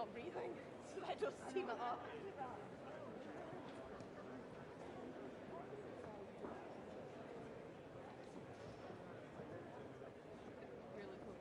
stop breathing. So that does seem a lot. Really cool.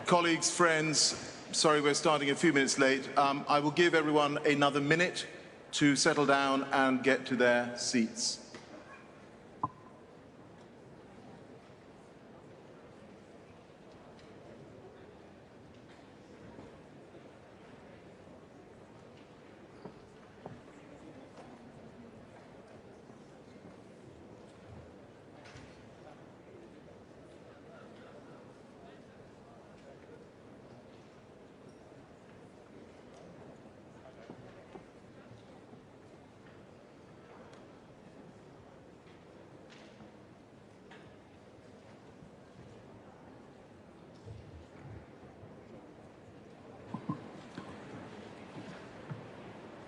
Colleagues, friends, sorry we're starting a few minutes late. I will give everyone another minute to settle down and get to their seats.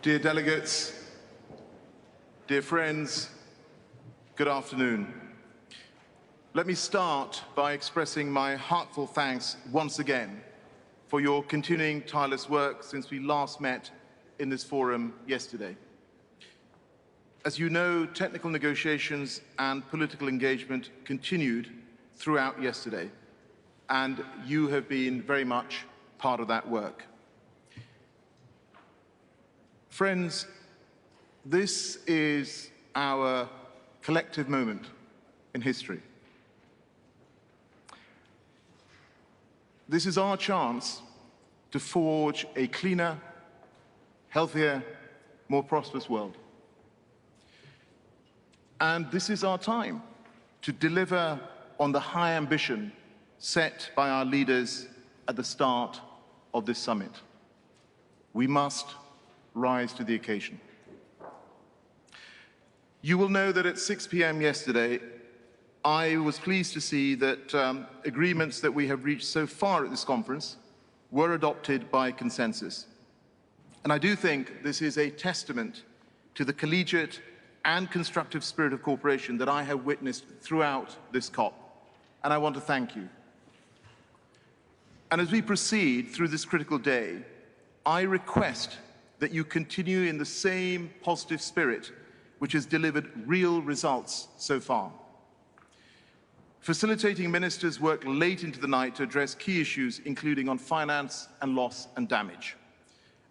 Dear delegates, dear friends, good afternoon. Let me start by expressing my heartfelt thanks once again for your continuing tireless work since we last met in this forum yesterday. As you know, technical negotiations and political engagement continued throughout yesterday, and you have been very much part of that work. Friends, this is our collective moment in history. This is our chance to forge a cleaner, healthier, more prosperous world. And this is our time to deliver on the high ambition set by our leaders at the start of this summit. We must rise to the occasion. You will know that at 6 p.m. yesterday, I was pleased to see that agreements that we have reached so far at this conference were adopted by consensus. And I do think this is a testament to the collegiate and constructive spirit of cooperation that I have witnessed throughout this COP. And I want to thank you. And as we proceed through this critical day, I request that you continue in the same positive spirit which has delivered real results so far. Facilitating ministers worked late into the night to address key issues, including on finance and loss and damage.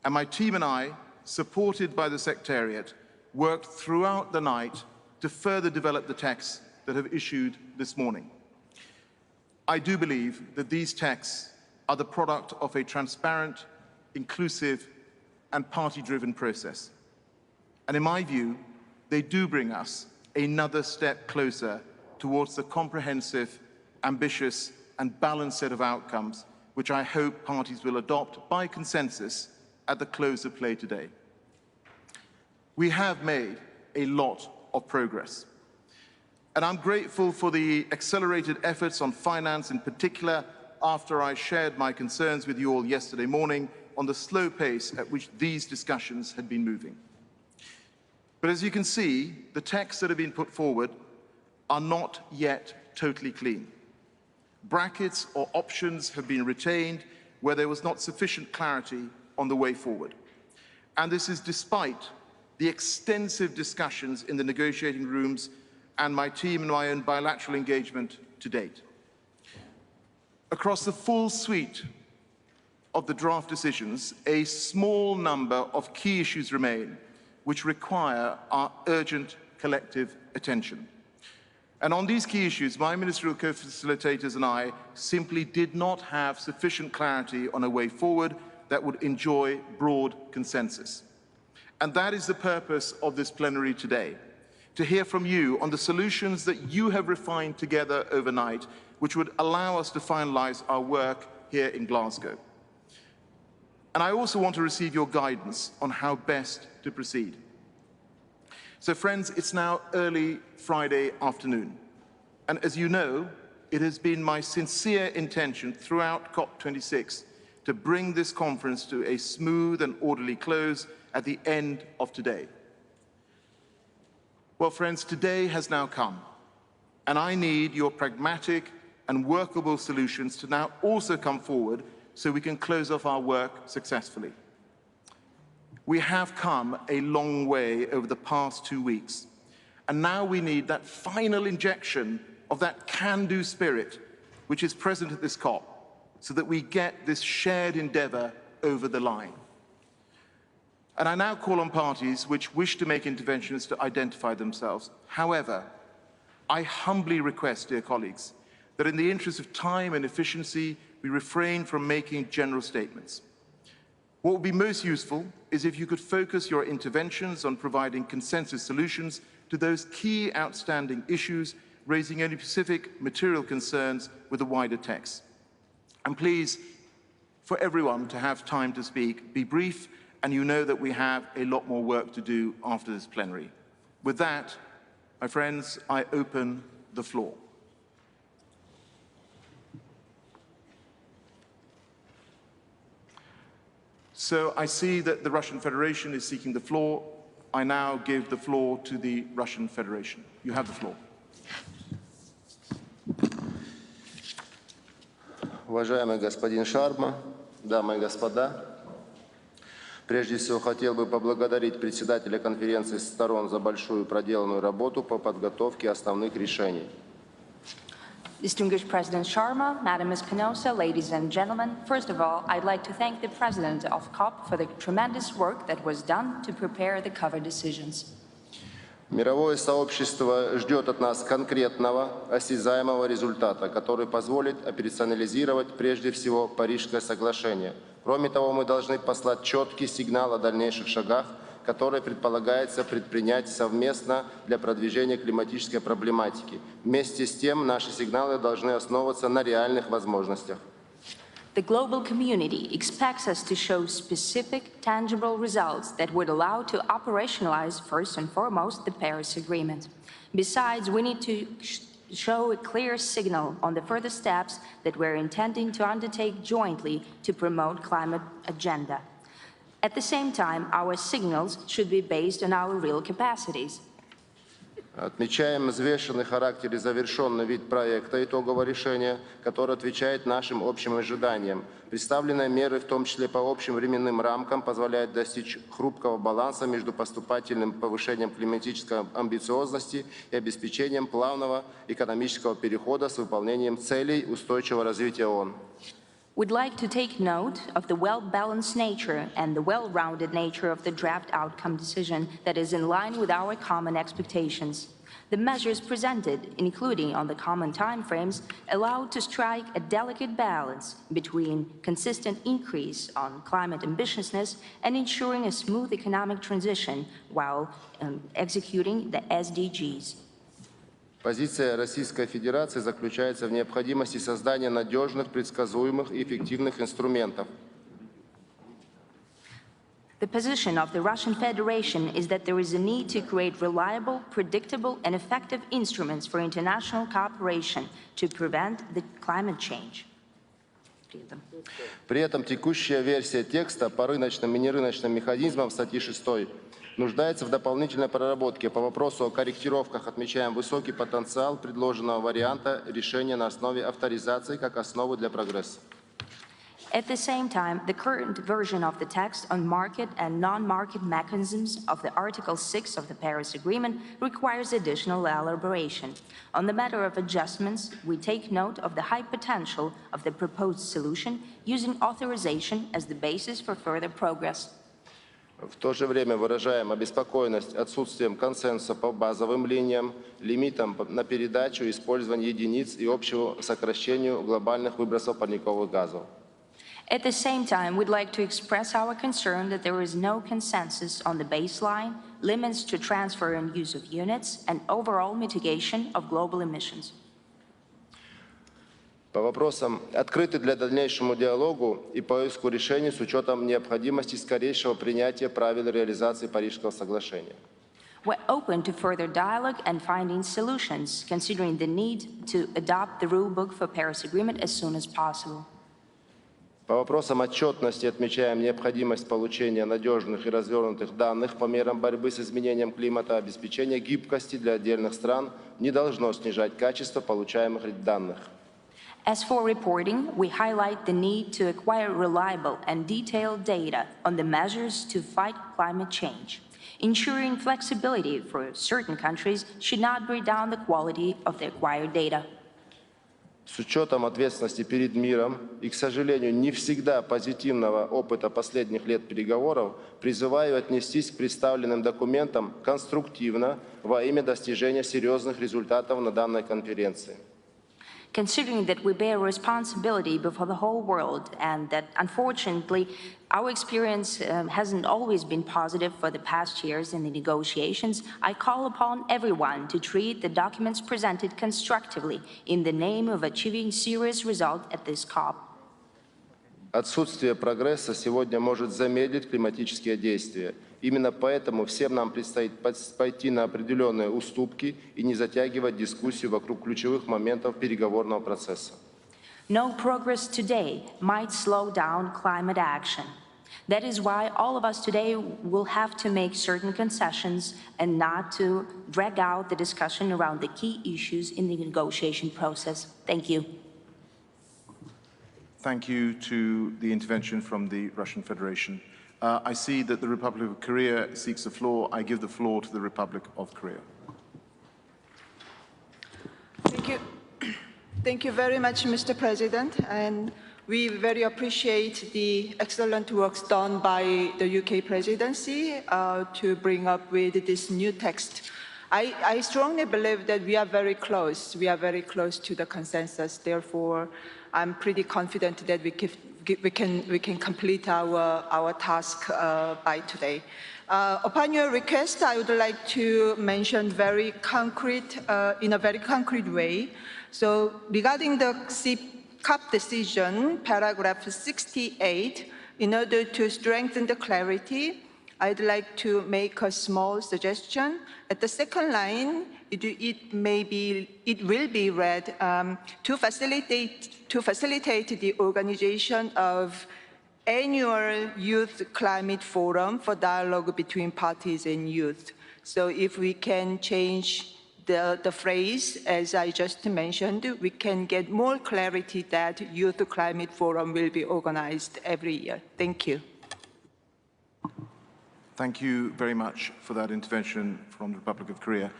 And my team and I, supported by the Secretariat, worked throughout the night to further develop the texts that have issued this morning. I do believe that these texts are the product of a transparent, inclusive, and party-driven process. And in my view, they do bring us another step closer towards the comprehensive, ambitious, and balanced set of outcomes which I hope parties will adopt by consensus at the close of play today. We have made a lot of progress. And I'm grateful for the accelerated efforts on finance in particular after I shared my concerns with you all yesterday morning on the slow pace at which these discussions had been moving. But as you can see, the texts that have been put forward are not yet totally clean. Brackets or options have been retained where there was not sufficient clarity on the way forward. And this is despite the extensive discussions in the negotiating rooms and my team and my own bilateral engagement to date. Across the full suite of the draft decisions, a small number of key issues remain which require our urgent collective attention. And on these key issues, my ministerial co-facilitators and I simply did not have sufficient clarity on a way forward that would enjoy broad consensus. And that is the purpose of this plenary today, to hear from you on the solutions that you have refined together overnight, which would allow us to finalize our work here in Glasgow. And I also want to receive your guidance on how best to proceed. So friends, it's now early Friday afternoon. And as you know, it has been my sincere intention throughout COP26 to bring this conference to a smooth and orderly close at the end of today. Well, friends, today has now come, and I need your pragmatic and workable solutions to now also come forward so we can close off our work successfully. We have come a long way over the past 2 weeks, and now we need that final injection of that can-do spirit which is present at this COP, so that we get this shared endeavor over the line. And I now call on parties which wish to make interventions to identify themselves. However, I humbly request, dear colleagues, that in the interest of time and efficiency, we refrain from making general statements. What would be most useful is if you could focus your interventions on providing consensus solutions to those key outstanding issues, raising any specific material concerns with the wider text. And please, for everyone to have time to speak, be brief, and you know that we have a lot more work to do after this plenary. With that, my friends, I open the floor. So I see that the Russian Federation is seeking the floor. I now give the floor to the Russian Federation. You have the floor. Уважаемый господин Шарма, дамы и господа, прежде всего хотел бы поблагодарить председателя конференции сторон за большую проделанную работу по подготовке основных решений. Distinguished President Sharma, Madam Espinosa, ladies and gentlemen, first of all, I'd like to thank the President of COP for the tremendous work that was done to prepare the cover decisions. Мировое сообщество ждет от нас конкретного, осязаемого результата, который позволит операционализировать прежде всего Парижское соглашение. Кроме того, мы должны послать четкий сигнал о дальнейших шагах, которые предполагается предпринять совместно для продвижения климатической проблематики. Вместе с тем, наши сигналы должны основываться на реальных возможностях. The global community expects us to show specific, tangible results that would allow to operationalize, first and foremost, the Paris Agreement. Besides, we need to show a clear signal on the further steps that we're intending to undertake jointly to promote climate agenda. At the same time, our signals should be based on our real capacities. Отмечаем взвешенный характер и завершенный вид проекта итогового решения, который отвечает нашим общим ожиданиям. Представленные меры, в том числе по общим временным рамкам, позволяют достичь хрупкого баланса между поступательным повышением климатической амбициозности и обеспечением плавного экономического перехода с выполнением целей устойчивого развития ООН. We'd like to take note of the well-balanced nature and the well-rounded nature of the draft outcome decision that is in line with our common expectations. The measures presented, including on the common timeframes, allow to strike a delicate balance between consistent increase on climate ambitiousness and ensuring a smooth economic transition while executing the SDGs. Позиция Российской Федерации заключается в необходимости создания надежных, предсказуемых и эффективных инструментов. The position of the Russian Federation is that there is a need to create reliable, predictable, and effective instruments for international cooperation to prevent the climate change. При этом текущая версия текста по рыночным и нерыночным механизмам статьи 6 нуждается в дополнительной проработке. По вопросу о корректировках отмечаем высокий потенциал предложенного варианта решения на основе авторизации как основы для прогресса. At the same time, the current version of the text on market and non-market mechanisms of the Article 6 of the Paris Agreement requires additional elaboration. On the matter of adjustments, we take note of the high potential of the proposed solution, using authorization as the basis for further progress. В то же время выражаем обеспокоенность отсутствием консенсуса по базовым линиям, лимитам на передачу, использование единиц и общему сокращению глобальных выбросов парниковых газов. At the same time, we'd like to express our concern that there is no consensus on the baseline, limits to transfer and use of units, and overall mitigation of global emissions. По вопросам открыты для дальнейшему диалогу и поиску решений с учетом необходимости скорейшего принятия правил реализации Парижского соглашения. We're open to further dialogue and finding solutions, considering the need to adopt the rulebook for Paris Agreement as soon as possible. По вопросам отчетности отмечаем необходимость получения надежных и развернутых данных по мерам борьбы с изменением климата. Обеспечение гибкости для отдельных стран не должно снижать качество получаемых данных. As for reporting, we highlight the need to acquire reliable and detailed data on the measures to fight climate change. Ensuring flexibility for certain countries should not bring down the quality of the acquired data. С учетом ответственности перед миром и, к сожалению, не всегда позитивного опыта последних лет переговоров, призываю отнестись к представленным документам конструктивно во имя достижения серьезных результатов на данной конференции. Considering that we bear responsibility before the whole world and that, unfortunately, our experience hasn't always been positive for the past years in the negotiations, I call upon everyone to treat the documents presented constructively in the name of achieving serious results at this COP. Отсутствие прогресса сегодня может замедлить климатические действия. Именно поэтому всем нам предстоит пойти на определенные уступки и не затягивать дискуссию вокруг ключевых моментов переговорного процесса. No progress today might slow down climate action. That is why all of us today will have to make certain concessions and not to drag out the discussion around the key issues in the negotiation process. Thank you. Thank you to the intervention from the Russian Federation. I see that the Republic of Korea seeks the floor. I give the floor to the Republic of Korea. Thank you. Thank you very much, Mr. President. And we very appreciate the excellent work done by the UK presidency to bring up with this new text. I strongly believe that we are very close. We are very close to the consensus. Therefore, I'm pretty confident that we can complete our task by today. Upon your request, I would like to mention in a very concrete way. So regarding the COP decision, paragraph 68, in order to strengthen the clarity, I'd like to make a small suggestion. At the second line, it will be read to facilitate the organization of annual Youth Climate Forum for dialogue between parties and youth. So if we can change the phrase, as I just mentioned, we can get more clarity that Youth Climate Forum will be organized every year. Thank you. Thank you very much for that intervention from the Republic of Korea.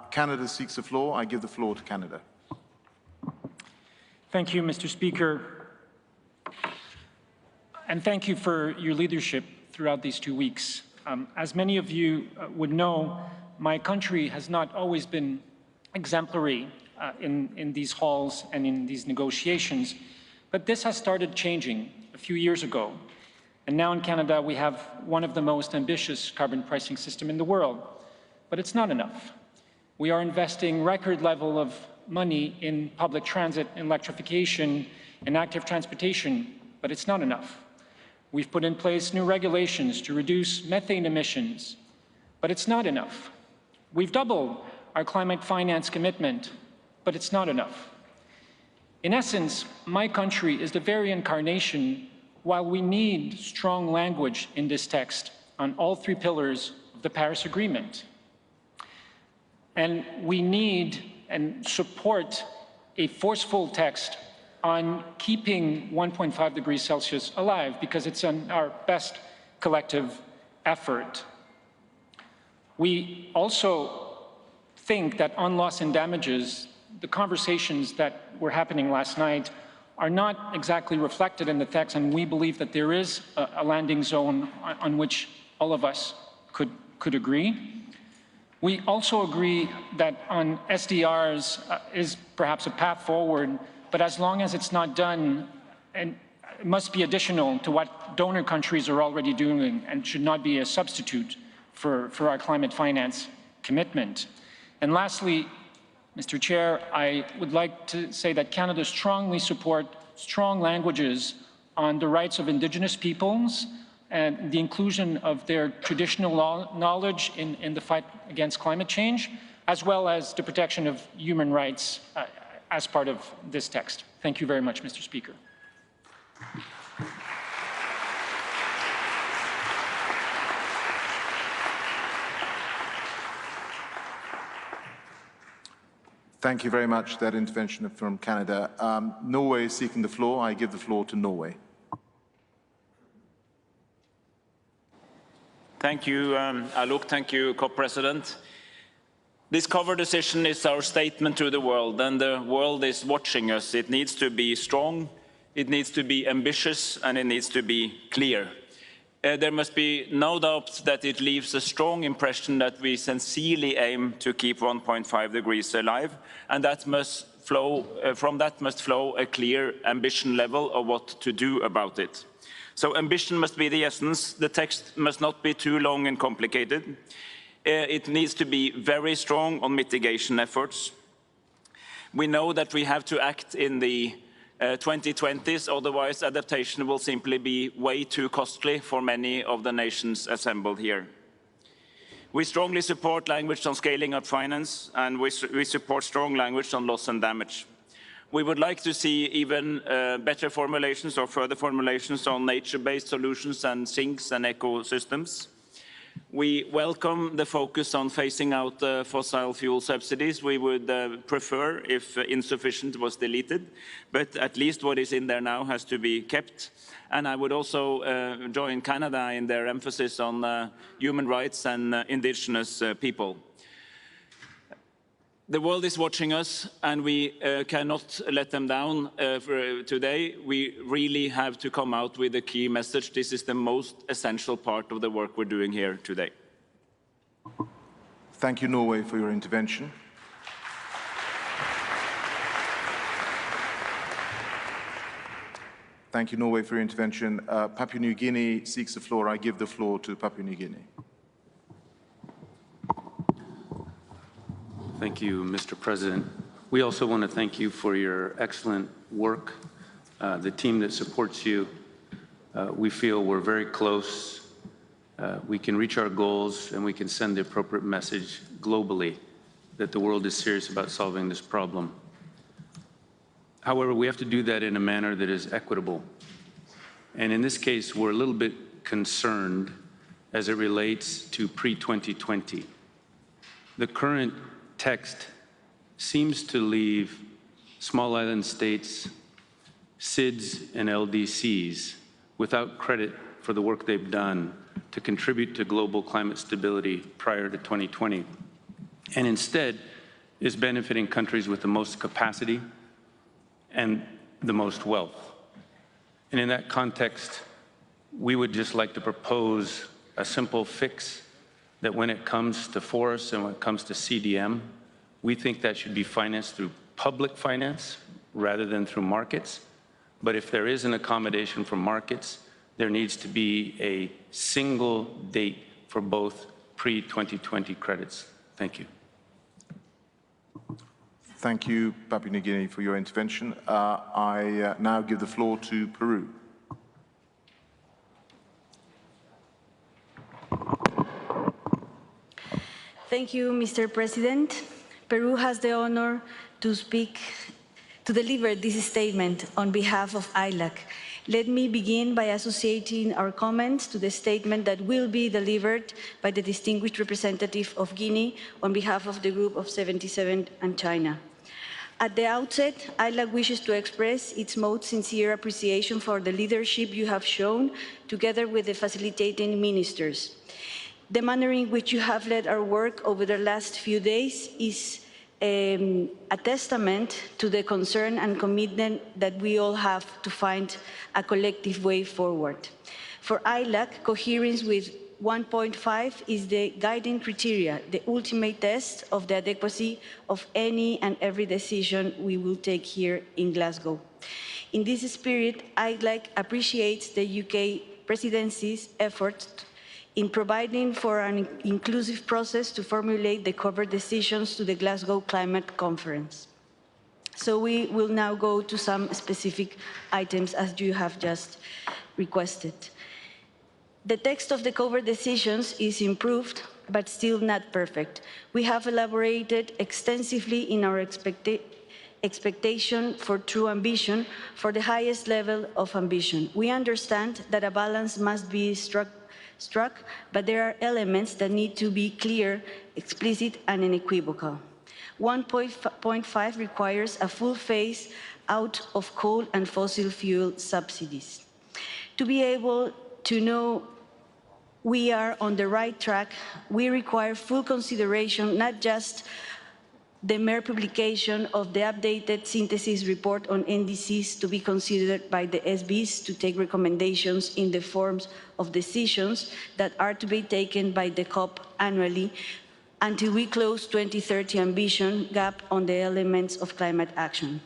Canada seeks the floor. I give the floor to Canada. Thank you, Mr. Speaker. And thank you for your leadership throughout these 2 weeks. As many of you would know, my country has not always been exemplary in these halls and in these negotiations, but this has started changing a few years ago. And now in Canada, we have one of the most ambitious carbon pricing systems in the world, but it's not enough. We are investing record level of money in public transit, electrification, and active transportation, but it's not enough. We've put in place new regulations to reduce methane emissions, but it's not enough. We've doubled our climate finance commitment, but it's not enough. In essence, my country is the very incarnation, while we need strong language in this text on all 3 pillars of the Paris Agreement. And we need and support a forceful text on keeping 1.5 degrees Celsius alive, because it's our best collective effort. We also think that on loss and damages, the conversations that were happening last night are not exactly reflected in the text, and we believe that there is a landing zone on which all of us could agree. We also agree that on SDRs is perhaps a path forward, but as long as it's not done, and it must be additional to what donor countries are already doing and should not be a substitute for our climate finance commitment. And lastly, Mr. Chair, I would like to say that Canada strongly supports strong languages on the rights of Indigenous peoples and the inclusion of their traditional knowledge in the fight against climate change, as well as the protection of human rights as part of this text. Thank you very much, Mr. Speaker. Thank you very much for that intervention from Canada. Norway is seeking the floor. I give the floor to Norway. Thank you, Alok. Thank you, COP President. This cover decision is our statement to the world, and the world is watching us. It needs to be strong, it needs to be ambitious, and it needs to be clear. There must be no doubt that it leaves a strong impression that we sincerely aim to keep 1.5 degrees alive, and that must flow, from that must flow a clear ambition level of what to do about it. So ambition must be the essence. The text must not be too long and complicated. It needs to be very strong on mitigation efforts. We know that we have to act in the 2020s, otherwise adaptation will simply be way too costly for many of the nations assembled here. We strongly support language on scaling up finance, and we support strong language on loss and damage. We would like to see even better formulations or further formulations on nature-based solutions and sinks and ecosystems. We welcome the focus on phasing out fossil fuel subsidies. We would prefer if insufficient was deleted, but at least what is in there now has to be kept. And I would also join Canada in their emphasis on human rights and indigenous people. The world is watching us, and we cannot let them down today. We really have to come out with a key message. This is the most essential part of the work we're doing here today. Thank you, Norway, for your intervention. Thank you, Norway, for your intervention. Papua New Guinea seeks the floor. I give the floor to Papua New Guinea. Thank you, Mr. President. We also want to thank you for your excellent work, the team that supports you. We feel we're very close. We can reach our goals, and we can send the appropriate message globally that the world is serious about solving this problem. However, we have to do that in a manner that is equitable. And in this case, we're a little bit concerned as it relates to pre-2020. The current text seems to leave small island states, SIDS and LDCs without credit for the work they've done to contribute to global climate stability prior to 2020, and instead is benefiting countries with the most capacity and the most wealth. And in that context, we would just like to propose a simple fix that when it comes to forests and when it comes to CDM, we think that should be financed through public finance rather than through markets. But if there is an accommodation for markets, there needs to be a single date for both pre-2020 credits. Thank you. Thank you, Papua New Guinea, for your intervention. I now give the floor to Peru. Thank you, Mr. President. Peru has the honor to deliver this statement on behalf of ILAC. Let me begin by associating our comments to the statement that will be delivered by the distinguished representative of Guinea on behalf of the Group of 77 and China. At the outset, ILAC wishes to express its most sincere appreciation for the leadership you have shown, together with the facilitating ministers. The manner in which you have led our work over the last few days is a testament to the concern and commitment that we all have to find a collective way forward. For ILAC, coherence with 1.5 is the guiding criteria, the ultimate test of the adequacy of any and every decision we will take here in Glasgow. In this spirit, ILAC appreciates the UK presidency's efforts in providing for an inclusive process to formulate the cover decisions to the Glasgow Climate Conference. So we will now go to some specific items as you have just requested. The text of the cover decisions is improved, but still not perfect. We have elaborated extensively in our expectation for true ambition, for the highest level of ambition. We understand that a balance must be struck, but there are elements that need to be clear, explicit, and unequivocal. 1.5 requires a full phase out of coal and fossil fuel subsidies. To be able to know we are on the right track, we require full consideration, not just the mere publication of the updated synthesis report on NDCs to be considered by the SBs to take recommendations in the forms of decisions that are to be taken by the COP annually until we close 2030 ambition gap on the elements of climate action.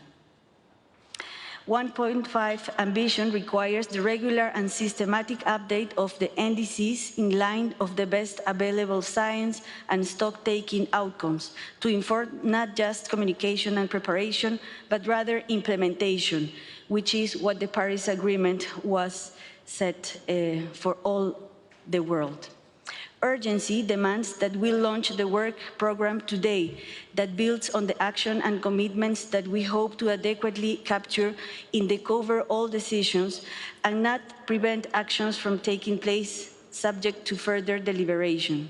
1.5 ambition requires the regular and systematic update of the NDCs in line of the best available science and stock-taking outcomes to inform not just communication and preparation, but rather implementation, which is what the Paris Agreement was set for all the world. Urgency demands that we launch the work program today that builds on the action and commitments that we hope to adequately capture in the overall decisions and not prevent actions from taking place subject to further deliberation.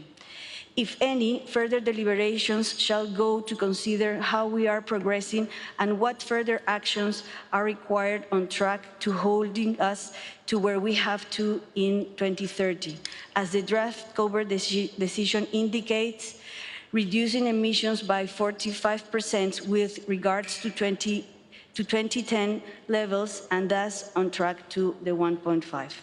If any, further deliberations shall go to consider how we are progressing and what further actions are required on track to holding us to where we have to in 2030. As the draft cover decision indicates, reducing emissions by 45% with regards to 2010 levels and thus on track to the 1.5.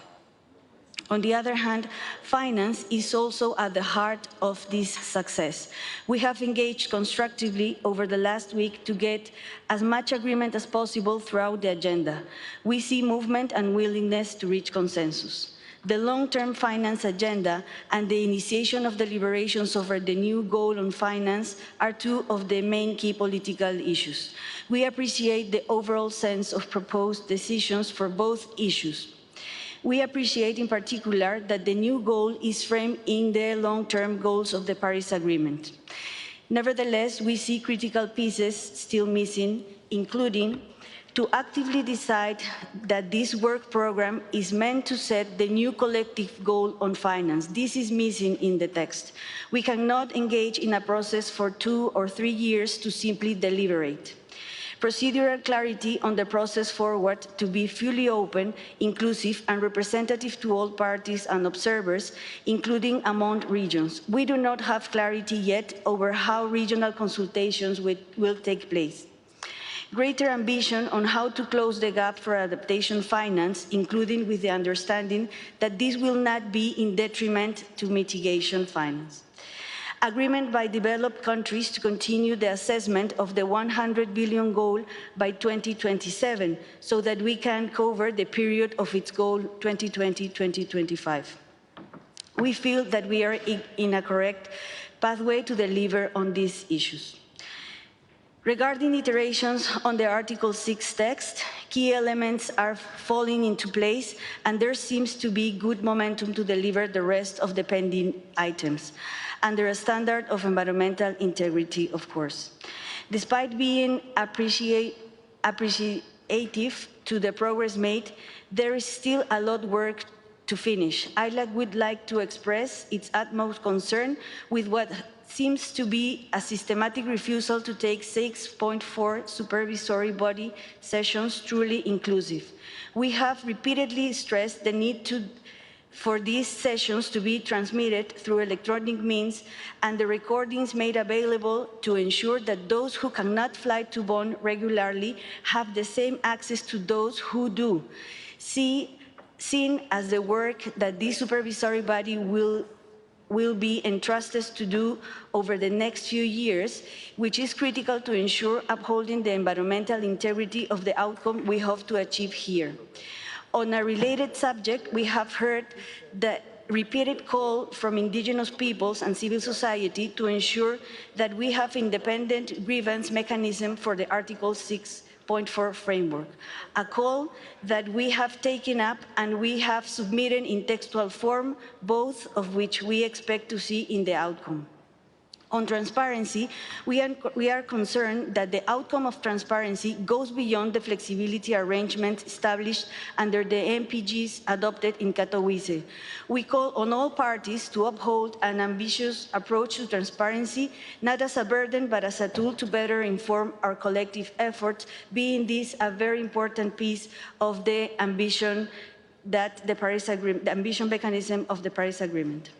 On the other hand, finance is also at the heart of this success. We have engaged constructively over the last week to get as much agreement as possible throughout the agenda. We see movement and willingness to reach consensus. The long-term finance agenda and the initiation of deliberations over the new goal on finance are two of the main key political issues. We appreciate the overall sense of proposed decisions for both issues. We appreciate in particular that the new goal is framed in the long-term goals of the Paris Agreement. Nevertheless, we see critical pieces still missing, including to actively decide that this work program is meant to set the new collective goal on finance. This is missing in the text. We cannot engage in a process for 2 or 3 years to simply deliberate. Procedural clarity on the process forward to be fully open, inclusive, and representative to all parties and observers, including among regions. We do not have clarity yet over how regional consultations will take place. Greater ambition on how to close the gap for adaptation finance, including with the understanding that this will not be in detriment to mitigation finance. Agreement by developed countries to continue the assessment of the 100 billion goal by 2027, so that we can cover the period of its goal 2020-2025. We feel that we are in a correct pathway to deliver on these issues. Regarding iterations on the Article 6 text, key elements are falling into place, and there seems to be good momentum to deliver the rest of the pending items, under a standard of environmental integrity, of course. Despite being appreciative to the progress made, there is still a lot of work to finish. ILAC would like to express its utmost concern with what seems to be a systematic refusal to take 6.4 supervisory body sessions truly inclusive. We have repeatedly stressed the need for these sessions to be transmitted through electronic means and the recordings made available to ensure that those who cannot fly to Bonn regularly have the same access to those who do, seen as the work that this supervisory body will be entrusted to do over the next few years, which is critical to ensure upholding the environmental integrity of the outcome we hope to achieve here. On a related subject, we have heard the repeated call from indigenous peoples and civil society to ensure that we have independent grievance mechanism for the Article 6.4 framework, a call that we have taken up and we have submitted in textual form, both of which we expect to see in the outcome. On transparency, we are concerned that the outcome of transparency goes beyond the flexibility arrangement established under the MPGs adopted in Katowice. We call on all parties to uphold an ambitious approach to transparency, not as a burden, but as a tool to better inform our collective efforts, being this a very important piece of the ambition that the ambition mechanism of the Paris Agreement.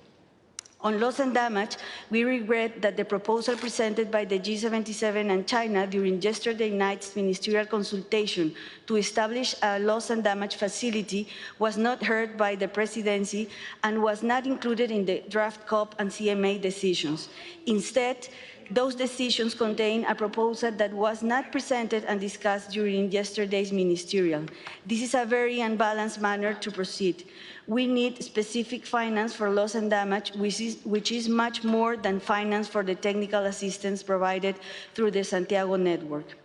On loss and damage, we regret that the proposal presented by the G77 and China during yesterday night's ministerial consultation to establish a loss and damage facility was not heard by the presidency and was not included in the draft COP and CMA decisions. Instead, those decisions contain a proposal that was not presented and discussed during yesterday's ministerial. This is a very unbalanced manner to proceed. We need specific finance for loss and damage, which is much more than finance for the technical assistance provided through the Santiago network.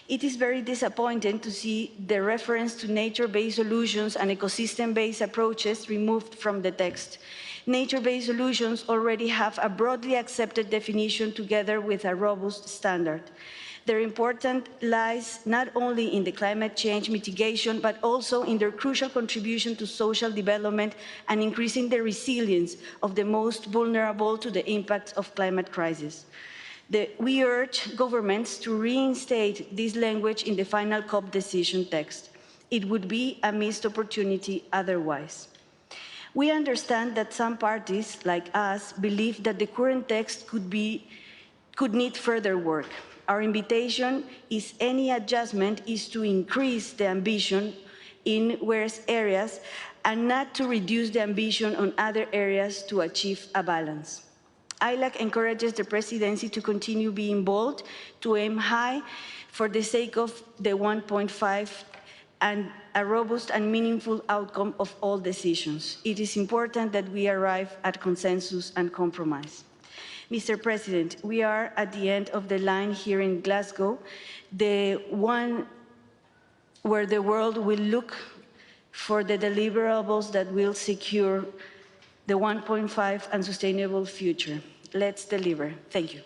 It is very disappointing to see the reference to nature-based solutions and ecosystem-based approaches removed from the text. Nature-based solutions already have a broadly accepted definition together with a robust standard. Their importance lies not only in the climate change mitigation, but also in their crucial contribution to social development and increasing the resilience of the most vulnerable to the impacts of climate crisis. We urge governments to reinstate this language in the final COP decision text. It would be a missed opportunity otherwise. We understand that some parties, like us, believe that the current text could need further work. Our invitation is any adjustment is to increase the ambition in various areas and not to reduce the ambition on other areas to achieve a balance. ILAC encourages the presidency to continue being bold, to aim high for the sake of the 1.5 and a robust and meaningful outcome of all decisions. It is important that we arrive at consensus and compromise. Mr. President, we are at the end of the line here in Glasgow, the one where the world will look for the deliverables that will secure the 1.5 and sustainable future. Let's deliver. Thank you.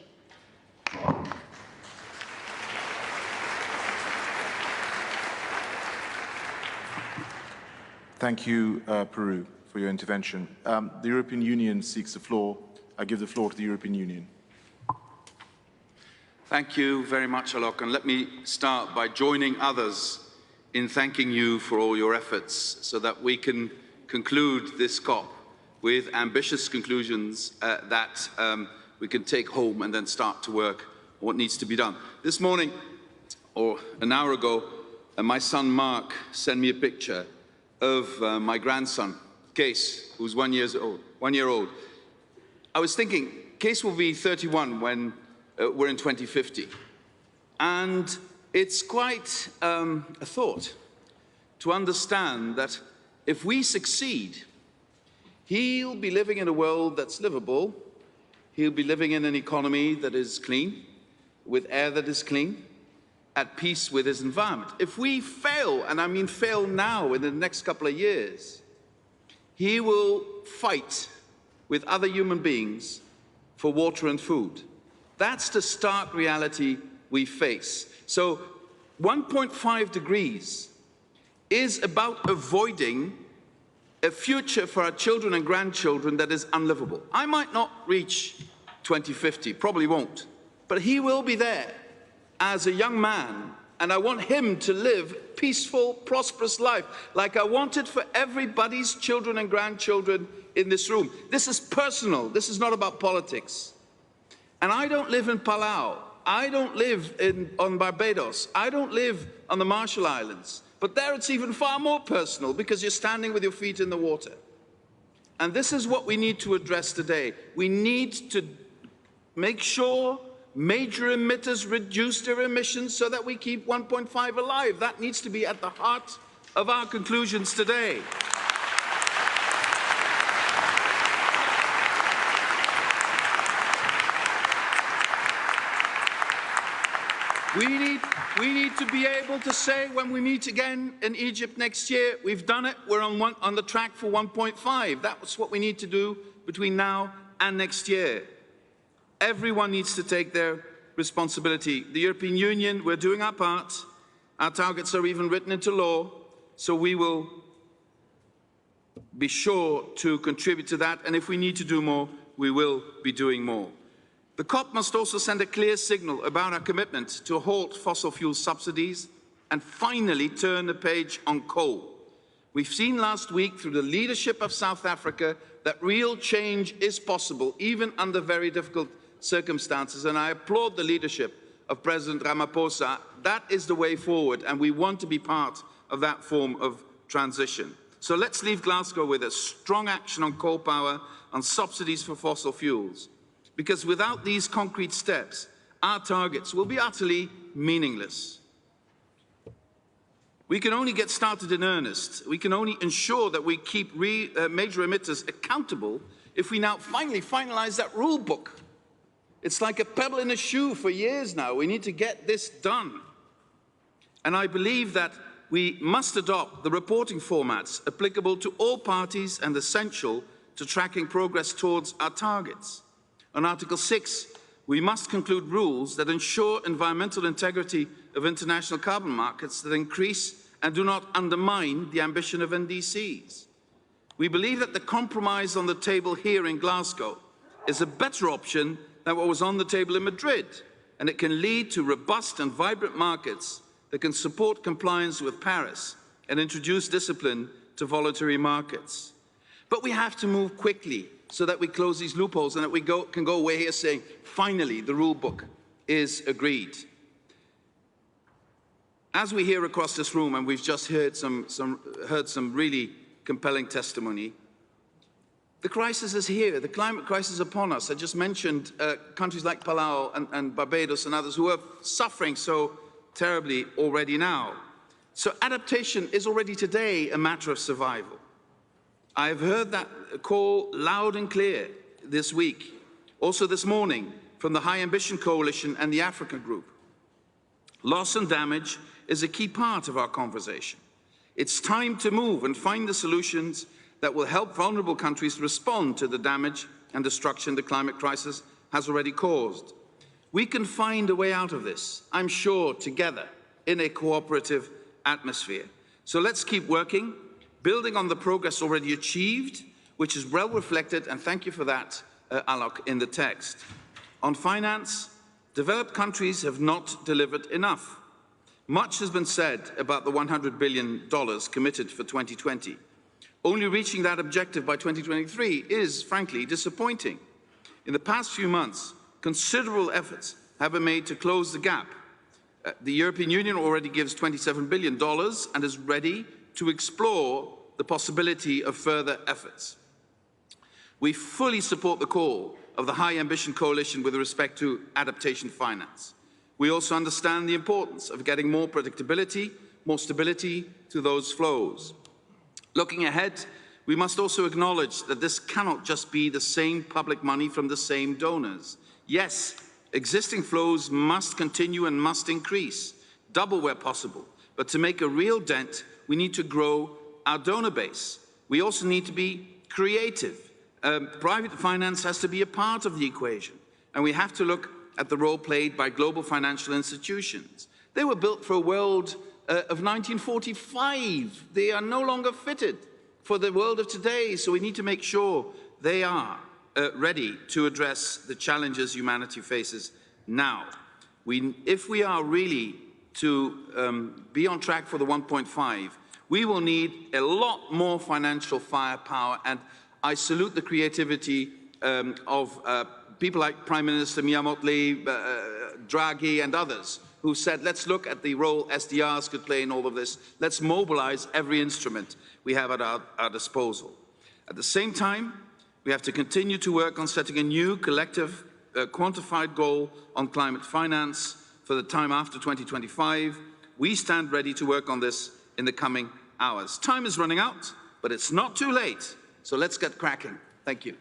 Thank you, Peru, for your intervention. The European Union seeks the floor. I give the floor to the European Union. Thank you very much, Alok. And let me start by joining others in thanking you for all your efforts so that we can conclude this COP with ambitious conclusions that we can take home and then start to work on what needs to be done. This morning, or an hour ago, my son Mark sent me a picture of my grandson, Case, who's 1 year old. I was thinking, Case will be 31 when we're in 2050. And it's quite a thought to understand that if we succeed, he'll be living in a world that's livable. He'll be living in an economy that is clean, with air that is clean, at peace with his environment. If we fail, and I mean fail now in the next couple of years, he will fight with other human beings for water and food. That's the stark reality we face. So 1.5 degrees is about avoiding a future for our children and grandchildren that is unlivable. I might not reach 2050, probably won't, but he will be there as a young man, and I want him to live peaceful, prosperous life like I want it for everybody's children and grandchildren in this room. This is personal. This is not about politics. And I don't live in Palau. I don't live on Barbados. I don't live on the Marshall Islands. But there it's even far more personal because you're standing with your feet in the water. And this is what we need to address today. We need to make sure major emitters reduce their emissions so that we keep 1.5 alive. That needs to be at the heart of our conclusions today. We need to be able to say when we meet again in Egypt next year, we've done it, we're on the track for 1.5. That's what we need to do between now and next year. Everyone needs to take their responsibility. The European Union, we're doing our part. Our targets are even written into law, so we will be sure to contribute to that. And if we need to do more, we will be doing more. The COP must also send a clear signal about our commitment to halt fossil fuel subsidies and finally turn the page on coal. We've seen last week through the leadership of South Africa that real change is possible, even under very difficult circumstances. And I applaud the leadership of President Ramaphosa. That is the way forward, and we want to be part of that form of transition. So let's leave Glasgow with a strong action on coal power, on subsidies for fossil fuels. Because without these concrete steps, our targets will be utterly meaningless. We can only get started in earnest. We can only ensure that we keep major emitters accountable if we now finally finalize that rule book. It's like a pebble in a shoe for years now. We need to get this done. And I believe that we must adopt the reporting formats applicable to all parties and essential to tracking progress towards our targets. On Article 6, we must conclude rules that ensure environmental integrity of international carbon markets that increase and do not undermine the ambition of NDCs. We believe that the compromise on the table here in Glasgow is a better option than what was on the table in Madrid, and it can lead to robust and vibrant markets that can support compliance with Paris and introduce discipline to voluntary markets. But we have to move quickly so that we close these loopholes and that we can go away here saying, finally, the rule book is agreed. As we hear across this room, and we've just heard some really compelling testimony, the crisis is here. The climate crisis is upon us. I just mentioned countries like Palau and Barbados and others who are suffering so terribly already now. So adaptation is already today a matter of survival. I've heard that call loud and clear this week, also this morning, from the High Ambition Coalition and the African Group. Loss and damage is a key part of our conversation. It's time to move and find the solutions that will help vulnerable countries respond to the damage and destruction the climate crisis has already caused. We can find a way out of this, I'm sure, together in a cooperative atmosphere. So let's keep working, building on the progress already achieved, which is well reflected, and thank you for that, Alok, in the text. On finance, developed countries have not delivered enough. Much has been said about the $100 billion committed for 2020. Only reaching that objective by 2023 is, frankly, disappointing. In the past few months, considerable efforts have been made to close the gap. The European Union already gives $27 billion and is ready to explore the possibility of further efforts. We fully support the call of the High Ambition Coalition with respect to adaptation finance. We also understand the importance of getting more predictability, more stability to those flows. Looking ahead, we must also acknowledge that this cannot just be the same public money from the same donors. Yes, existing flows must continue and must increase, double where possible. But to make a real dent, we need to grow our donor base. We also need to be creative. Private finance has to be a part of the equation, and we have to look at the role played by global financial institutions. They were built for a world of 1945. They are no longer fitted for the world of today, so we need to make sure they are ready to address the challenges humanity faces now. If we are really to be on track for the 1.5, we will need a lot more financial firepower, and I salute the creativity of people like Prime Minister Miamotli, Draghi, and others who said, let's look at the role SDRs could play in all of this. Let's mobilize every instrument we have at our disposal. At the same time, we have to continue to work on setting a new collective quantified goal on climate finance for the time after 2025. We stand ready to work on this in the coming hours. Time is running out, but it's not too late. So let's get cracking. Thank you.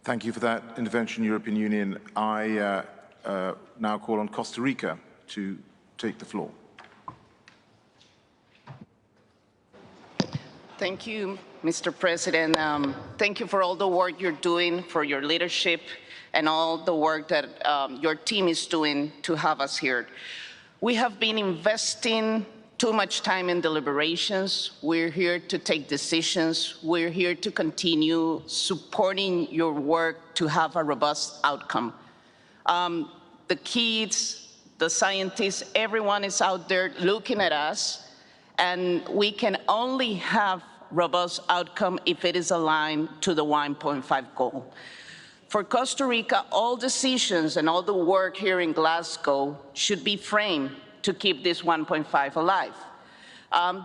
Thank you for that intervention, European Union. I now call on Costa Rica to take the floor. Thank you, Mr. President. Thank you for all the work you're doing, for your leadership, and all the work that your team is doing to have us here. We have been investing too much time in deliberations. We're here to take decisions. We're here to continue supporting your work to have a robust outcome. The kids, the scientists, everyone is out there looking at us, and we can only have robust outcome if it is aligned to the 1.5 goal. For Costa Rica, all decisions and all the work here in Glasgow should be framed to keep this 1.5 alive.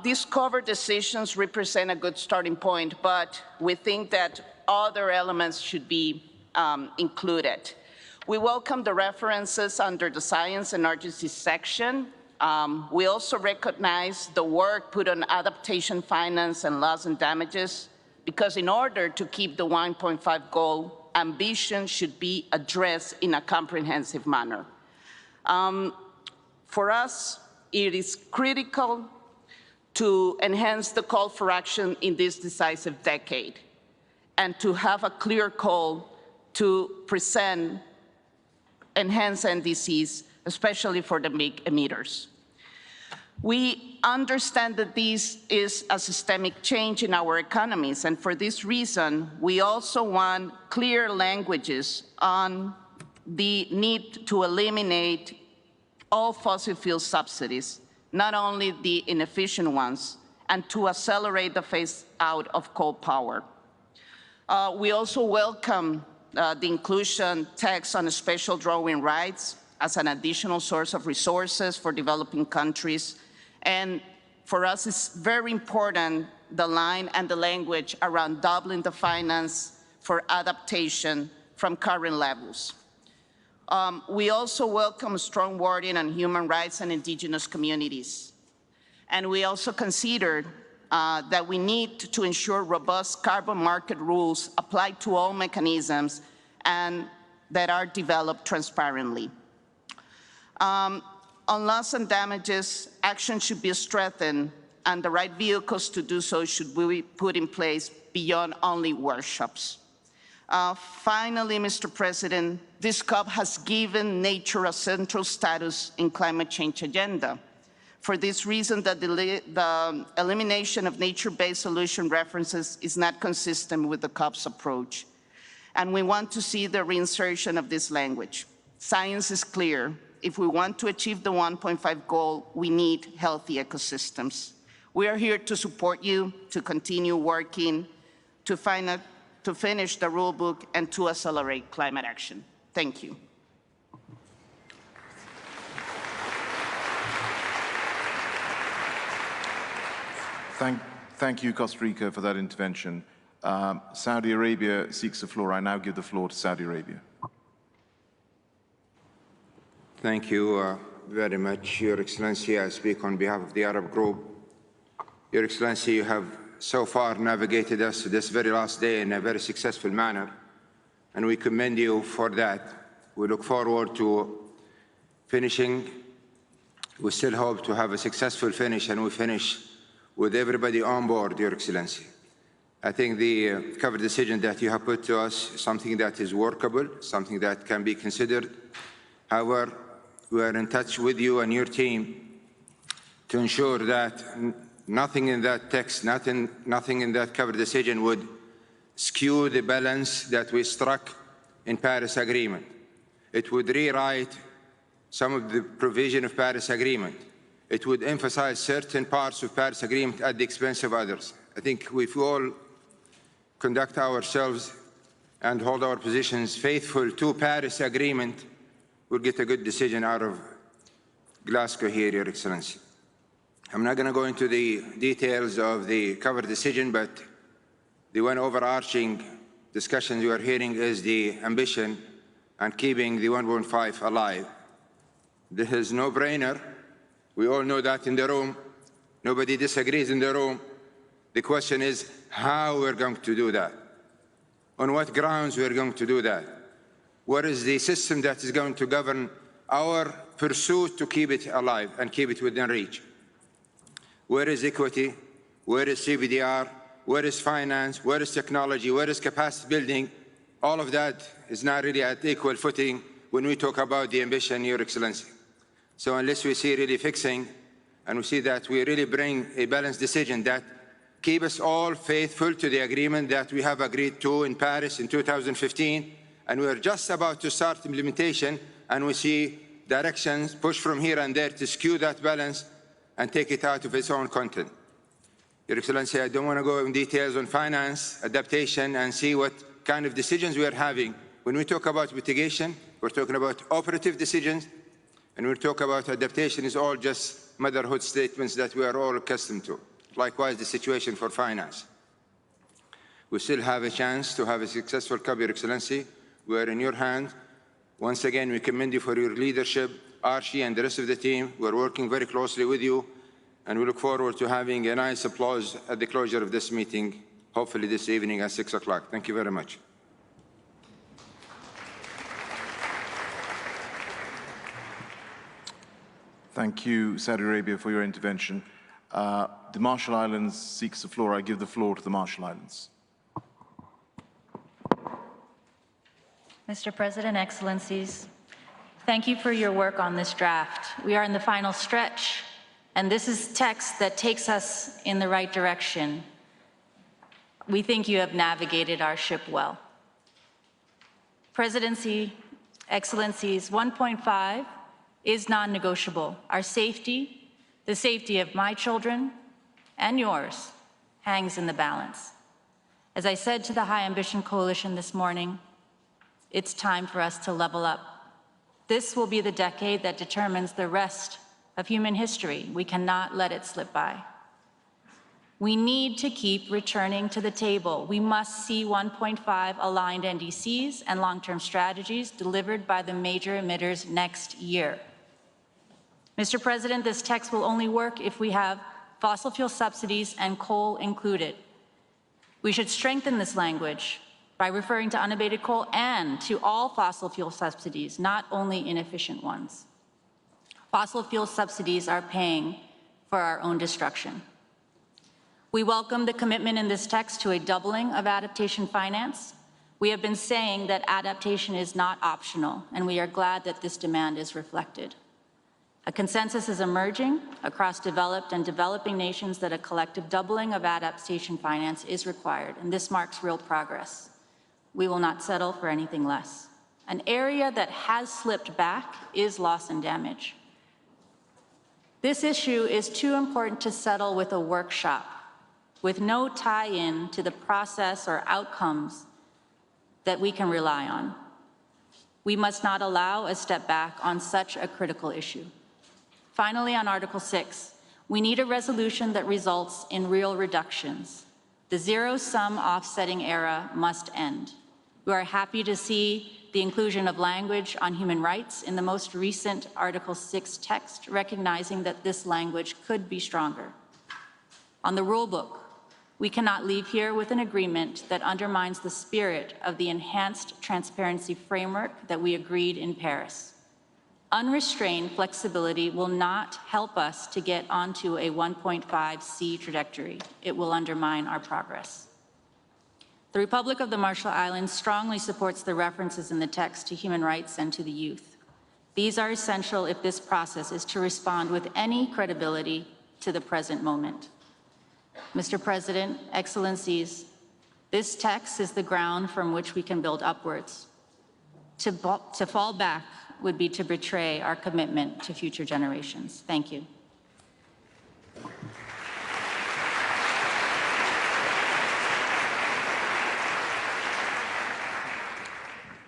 These cover decisions represent a good starting point, but we think that other elements should be included. We welcome the references under the science and urgency section. We also recognize the work put on adaptation finance and loss and damages, because in order to keep the 1.5 goal, ambition should be addressed in a comprehensive manner. For us, it is critical to enhance the call for action in this decisive decade and to have a clear call to present enhanced NDCs, especially for the big emitters. We understand that this is a systemic change in our economies, and for this reason, we also want clear languages on the need to eliminate all fossil fuel subsidies, not only the inefficient ones, and to accelerate the phase out of coal power. We also welcome the inclusion text on special drawing rights as an additional source of resources for developing countries. And for us, it's very important the line and the language around doubling the finance for adaptation from current levels. We also welcome strong wording on human rights and indigenous communities. And we also considered that we need to ensure robust carbon market rules apply to all mechanisms and that are developed transparently. On loss and damages, action should be strengthened, and the right vehicles to do so should be put in place beyond only workshops. Finally, Mr. President, this COP has given nature a central status in climate change agenda. For this reason, the elimination of nature-based solution references is not consistent with the COP's approach. And we want to see the reinsertion of this language. Science is clear. If we want to achieve the 1.5 goal, we need healthy ecosystems. We are here to support you, to continue working, to finish the rule book, and to accelerate climate action. Thank you. Thank you, Costa Rica, for that intervention. Saudi Arabia seeks the floor. I now give the floor to Saudi Arabia. Thank you very much, Your Excellency. I speak on behalf of the Arab group. Your Excellency, you have so far navigated us to this very last day in a very successful manner, and we commend you for that. We look forward to finishing. We still hope to have a successful finish, and we finish with everybody on board, Your Excellency. I think the cover decision that you have put to us is something that is workable, something that can be considered. However, we are in touch with you and your team to ensure that nothing in that text, nothing in that cover decision would skew the balance that we struck in Paris Agreement. It would rewrite some of the provision of Paris Agreement. It would emphasize certain parts of Paris Agreement at the expense of others. I think if we all conduct ourselves and hold our positions faithful to Paris Agreement, we'll get a good decision out of Glasgow here, Your Excellency. I'm not going to go into the details of the cover decision, but the one overarching discussion you are hearing is the ambition and keeping the 1.5 alive. This is no-brainer. We all know that in the room. Nobody disagrees in the room. The question is how we're going to do that. On what grounds we're going to do that. What is the system that is going to govern our pursuit to keep it alive and keep it within reach? Where is equity? Where is CBDR? Where is finance? Where is technology? Where is capacity building? All of that is not really at equal footing when we talk about the ambition, Your Excellency. So unless we see really fixing and we see that we really bring a balanced decision that keep us all faithful to the agreement that we have agreed to in Paris in 2015, and we are just about to start implementation, and we see directions pushed from here and there to skew that balance and take it out of its own content. Your Excellency, I don't want to go in details on finance, adaptation, and see what kind of decisions we are having. When we talk about mitigation, we're talking about operative decisions, and when we talk about adaptation, it's all just motherhood statements that we are all accustomed to. Likewise, the situation for finance. We still have a chance to have a successful COP, Your Excellency. We are in your hand. Once again, we commend you for your leadership, Archie and the rest of the team. We're working very closely with you, and we look forward to having a nice applause at the closure of this meeting, hopefully this evening at 6 o'clock. Thank you very much. Thank you, Saudi Arabia, for your intervention. The Marshall Islands seeks the floor. I give the floor to the Marshall Islands. Mr. President, Excellencies, thank you for your work on this draft. We are in the final stretch, and this is text that takes us in the right direction. We think you have navigated our ship well. Presidency, Excellencies, 1.5 is non-negotiable. Our safety, the safety of my children and yours, hangs in the balance. As I said to the High Ambition Coalition this morning, it's time for us to level up. This will be the decade that determines the rest of human history. We cannot let it slip by. We need to keep returning to the table. We must see 1.5 aligned NDCs and long-term strategies delivered by the major emitters next year. Mr. President, this text will only work if we have fossil fuel subsidies and coal included. We should strengthen this language by referring to unabated coal and to all fossil fuel subsidies, not only inefficient ones. Fossil fuel subsidies are paying for our own destruction. We welcome the commitment in this text to a doubling of adaptation finance. We have been saying that adaptation is not optional, and we are glad that this demand is reflected. A consensus is emerging across developed and developing nations that a collective doubling of adaptation finance is required, and this marks real progress. We will not settle for anything less. An area that has slipped back is loss and damage. This issue is too important to settle with a workshop, with no tie-in to the process or outcomes that we can rely on. We must not allow a step back on such a critical issue. Finally, on Article 6, we need a resolution that results in real reductions. The zero-sum offsetting era must end. We are happy to see the inclusion of language on human rights in the most recent Article 6 text, recognizing that this language could be stronger. On the rulebook, we cannot leave here with an agreement that undermines the spirit of the enhanced transparency framework that we agreed in Paris. Unrestrained flexibility will not help us to get onto a 1.5C trajectory. It will undermine our progress. The Republic of the Marshall Islands strongly supports the references in the text to human rights and to the youth. These are essential if this process is to respond with any credibility to the present moment. Mr. President, Excellencies, this text is the ground from which we can build upwards. To fall back would be to betray our commitment to future generations. Thank you.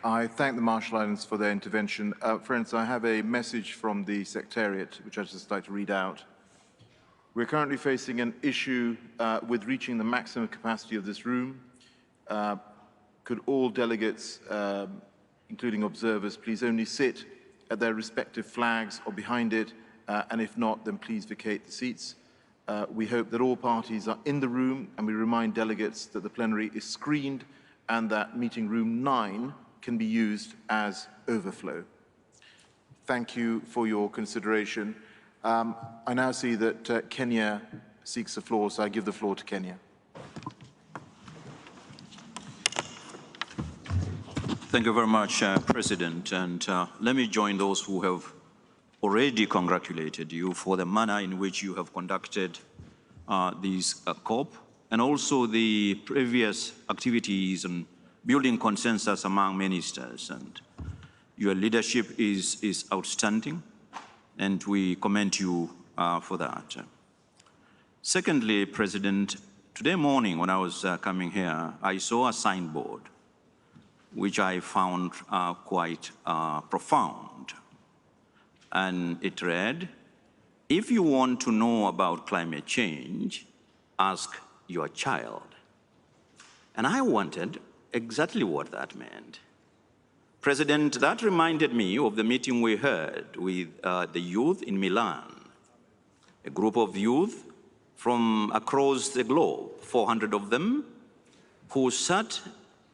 I thank the Marshall Islands for their intervention. Friends, I have a message from the Secretariat, which I'd just like to read out. We're currently facing an issue with reaching the maximum capacity of this room. Could all delegates, including observers, please only sit at their respective flags or behind it, and if not, then please vacate the seats. We hope that all parties are in the room, and we remind delegates that the plenary is screened and that meeting room 9 can be used as overflow. Thank you for your consideration. I now see that Kenya seeks the floor, so I give the floor to Kenya. Thank you very much, President. And let me join those who have already congratulated you for the manner in which you have conducted this COP, and also the previous activities and building consensus among ministers. And your leadership is outstanding, and we commend you for that. Secondly, President, today morning when I was coming here, I saw a signboard which I found quite profound. And it read, "If you want to know about climate change, ask your child." And I wondered exactly what that meant. President, that reminded me of the meeting we had with the youth in Milan, a group of youth from across the globe, 400 of them, who sat,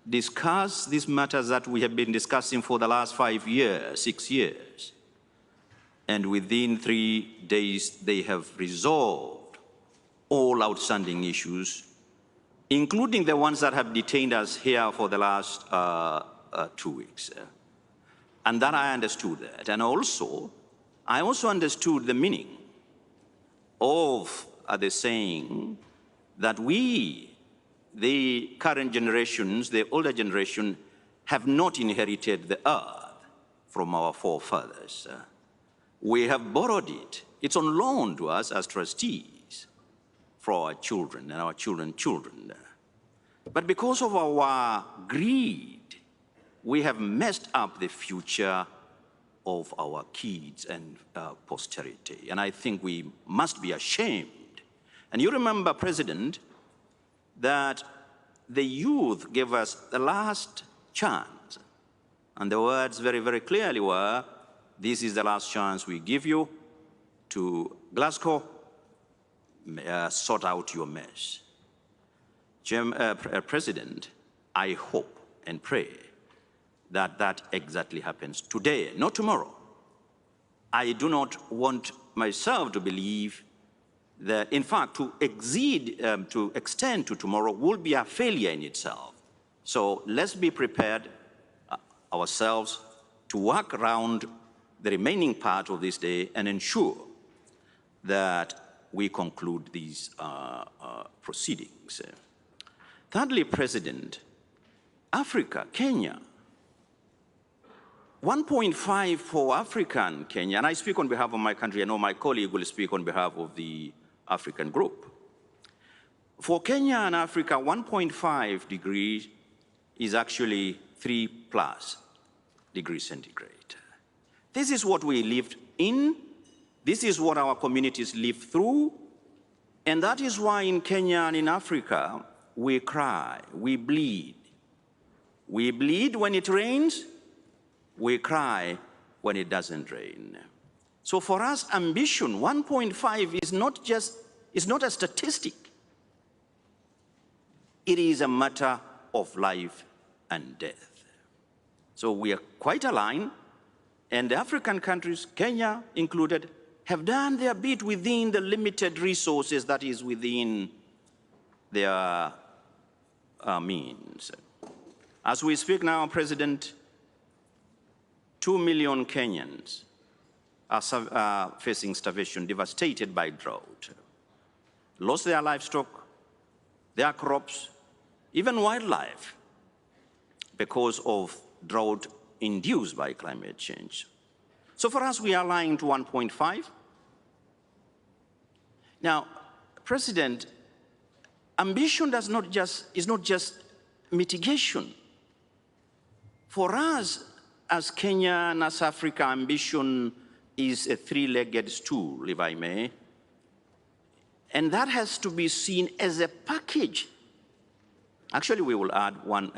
discussed these matters that we have been discussing for the last 5 years, 6 years. And within 3 days, they have resolved all outstanding issues, including the ones that have detained us here for the last 2 weeks. And that I understood that. And also, I also understood the meaning of the saying that we, the current generations, the older generation, have not inherited the earth from our forefathers. We have borrowed it. It's on loan to us as trustees for our children and our children's children. But because of our greed, we have messed up the future of our kids and posterity. And I think we must be ashamed. And you remember, President, that the youth gave us the last chance. And the words very, very clearly were, "This is the last chance we give you to Glasgow, sort out your mess." President, I hope and pray that that exactly happens today, not tomorrow. I do not want myself to believe that, in fact, to extend to tomorrow will be a failure in itself. So let's be prepared ourselves to work around the remaining part of this day and ensure that we conclude these proceedings. Thirdly, President, Africa, Kenya, 1.5 for Africa and Kenya, and I speak on behalf of my country. I know my colleague will speak on behalf of the African group. For Kenya and Africa, 1.5 degrees is actually 3+ degrees centigrade. This is what we lived in. This is what our communities live through. And that is why in Kenya and in Africa, we cry, we bleed. We bleed when it rains, we cry when it doesn't rain. So for us, ambition, 1.5 is not a statistic. It is a matter of life and death. So we are quite aligned, and the African countries, Kenya included, have done their bit within the limited resources that is within their means. As we speak now, President, 2 million Kenyans are facing starvation, devastated by drought, lost their livestock, their crops, even wildlife, because of drought induced by climate change. So for us, we are aligned to 1.5. Now, President, ambition is not just mitigation. For us, as Kenya and as Africa, ambition is a three-legged stool, if I may. And that has to be seen as a package. Actually, we will add one.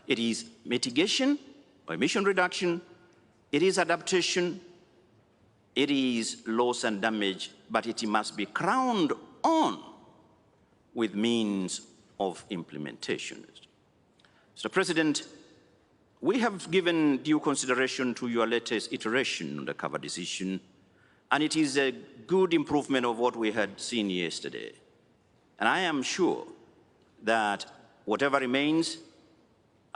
It is mitigation or emission reduction. It is adaptation. It is loss and damage, but it must be crowned on with means of implementation. Mr. President, we have given due consideration to your latest iteration on the cover decision, and it is a good improvement of what we had seen yesterday. And I am sure that whatever remains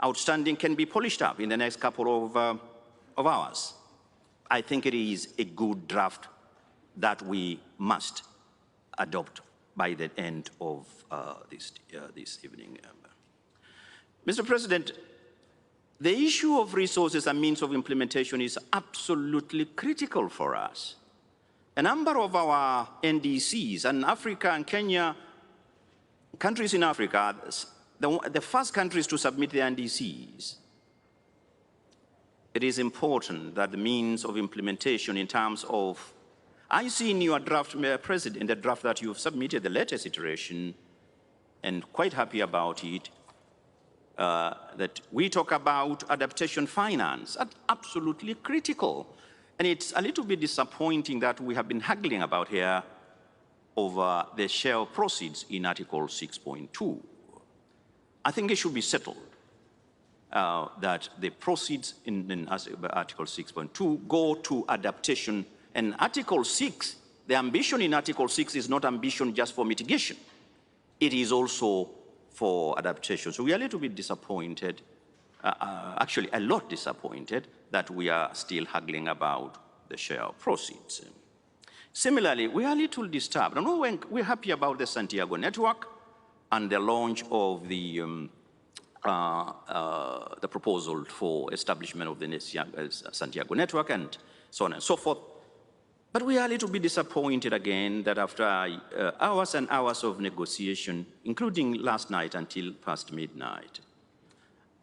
outstanding can be polished up in the next couple of hours. I think it is a good draft that we must adopt by the end of this evening. Mr. President, the issue of resources and means of implementation is absolutely critical for us. A number of our NDCs, and Africa and Kenya, countries in Africa, the first countries to submit the NDCs. It is important that the means of implementation in terms of, I see in your draft, Mr. President, the draft that you've submitted, the latest iteration, and quite happy about it, that we talk about adaptation finance, absolutely critical. And it's a little bit disappointing that we have been haggling about here over the share of proceeds in Article 6.2. I think it should be settled that the proceeds in Article 6.2 go to adaptation. And Article 6, the ambition in Article 6 is not ambition just for mitigation. It is also for adaptation. So we are a little bit disappointed, actually a lot disappointed, that we are still haggling about the share of proceeds. Similarly, we are a little disturbed. And we're happy about the Santiago network and the launch of the proposal for establishment of the Santiago network and so on and so forth. But we are a little bit disappointed again that after hours and hours of negotiation, including last night until past midnight,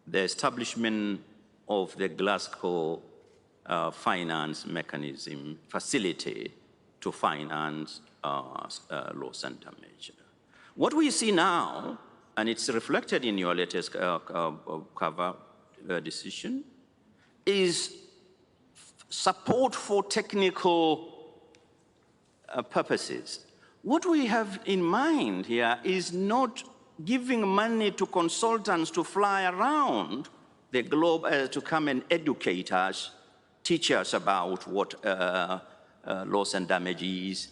the establishment of the Glasgow finance mechanism facility to finance loss and damage. What we see now, and it's reflected in your latest cover decision, is support for technical purposes. What we have in mind here is not giving money to consultants to fly around the globe to come and educate us, teach us about what loss and damage is,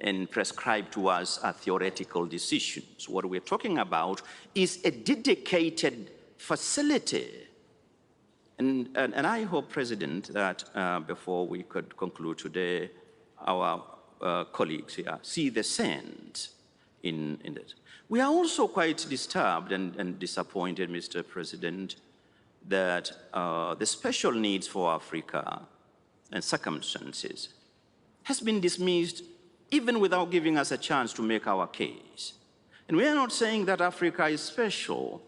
and prescribe to us theoretical decisions. What we're talking about is a dedicated facility. And I hope, President, that before we could conclude today, our colleagues here see the sense in this. We are also quite disturbed and disappointed, Mr. President, that the special needs for Africa and circumstances has been dismissed even without giving us a chance to make our case. And we are not saying that Africa is special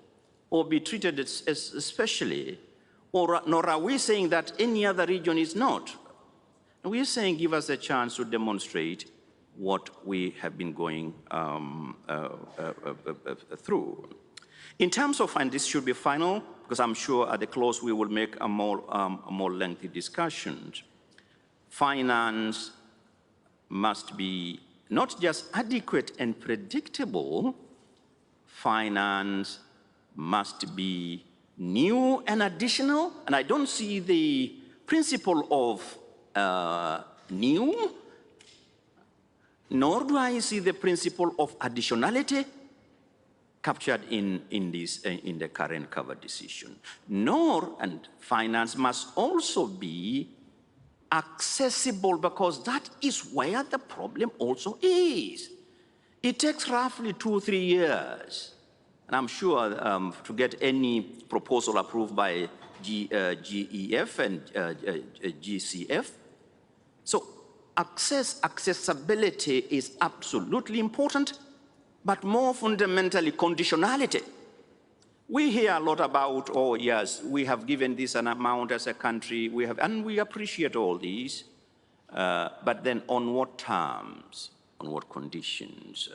or be treated as specially, nor are we saying that any other region is not. And we are saying give us a chance to demonstrate what we have been going through. In terms of, and this should be final, because I'm sure at the close we will make a more lengthy discussion, finance must be not just adequate and predictable, finance must be new and additional, and I don't see the principle of new, nor do I see the principle of additionality captured in the current cover decision. Nor, and finance must also be accessible, because that is where the problem also is. It takes roughly 2-3 years, and I'm sure to get any proposal approved by GEF and GCF. So accessibility is absolutely important, but more fundamentally, conditionality. We hear a lot about, oh yes, we have given this an amount as a country, and we appreciate all these, but then on what terms, on what conditions?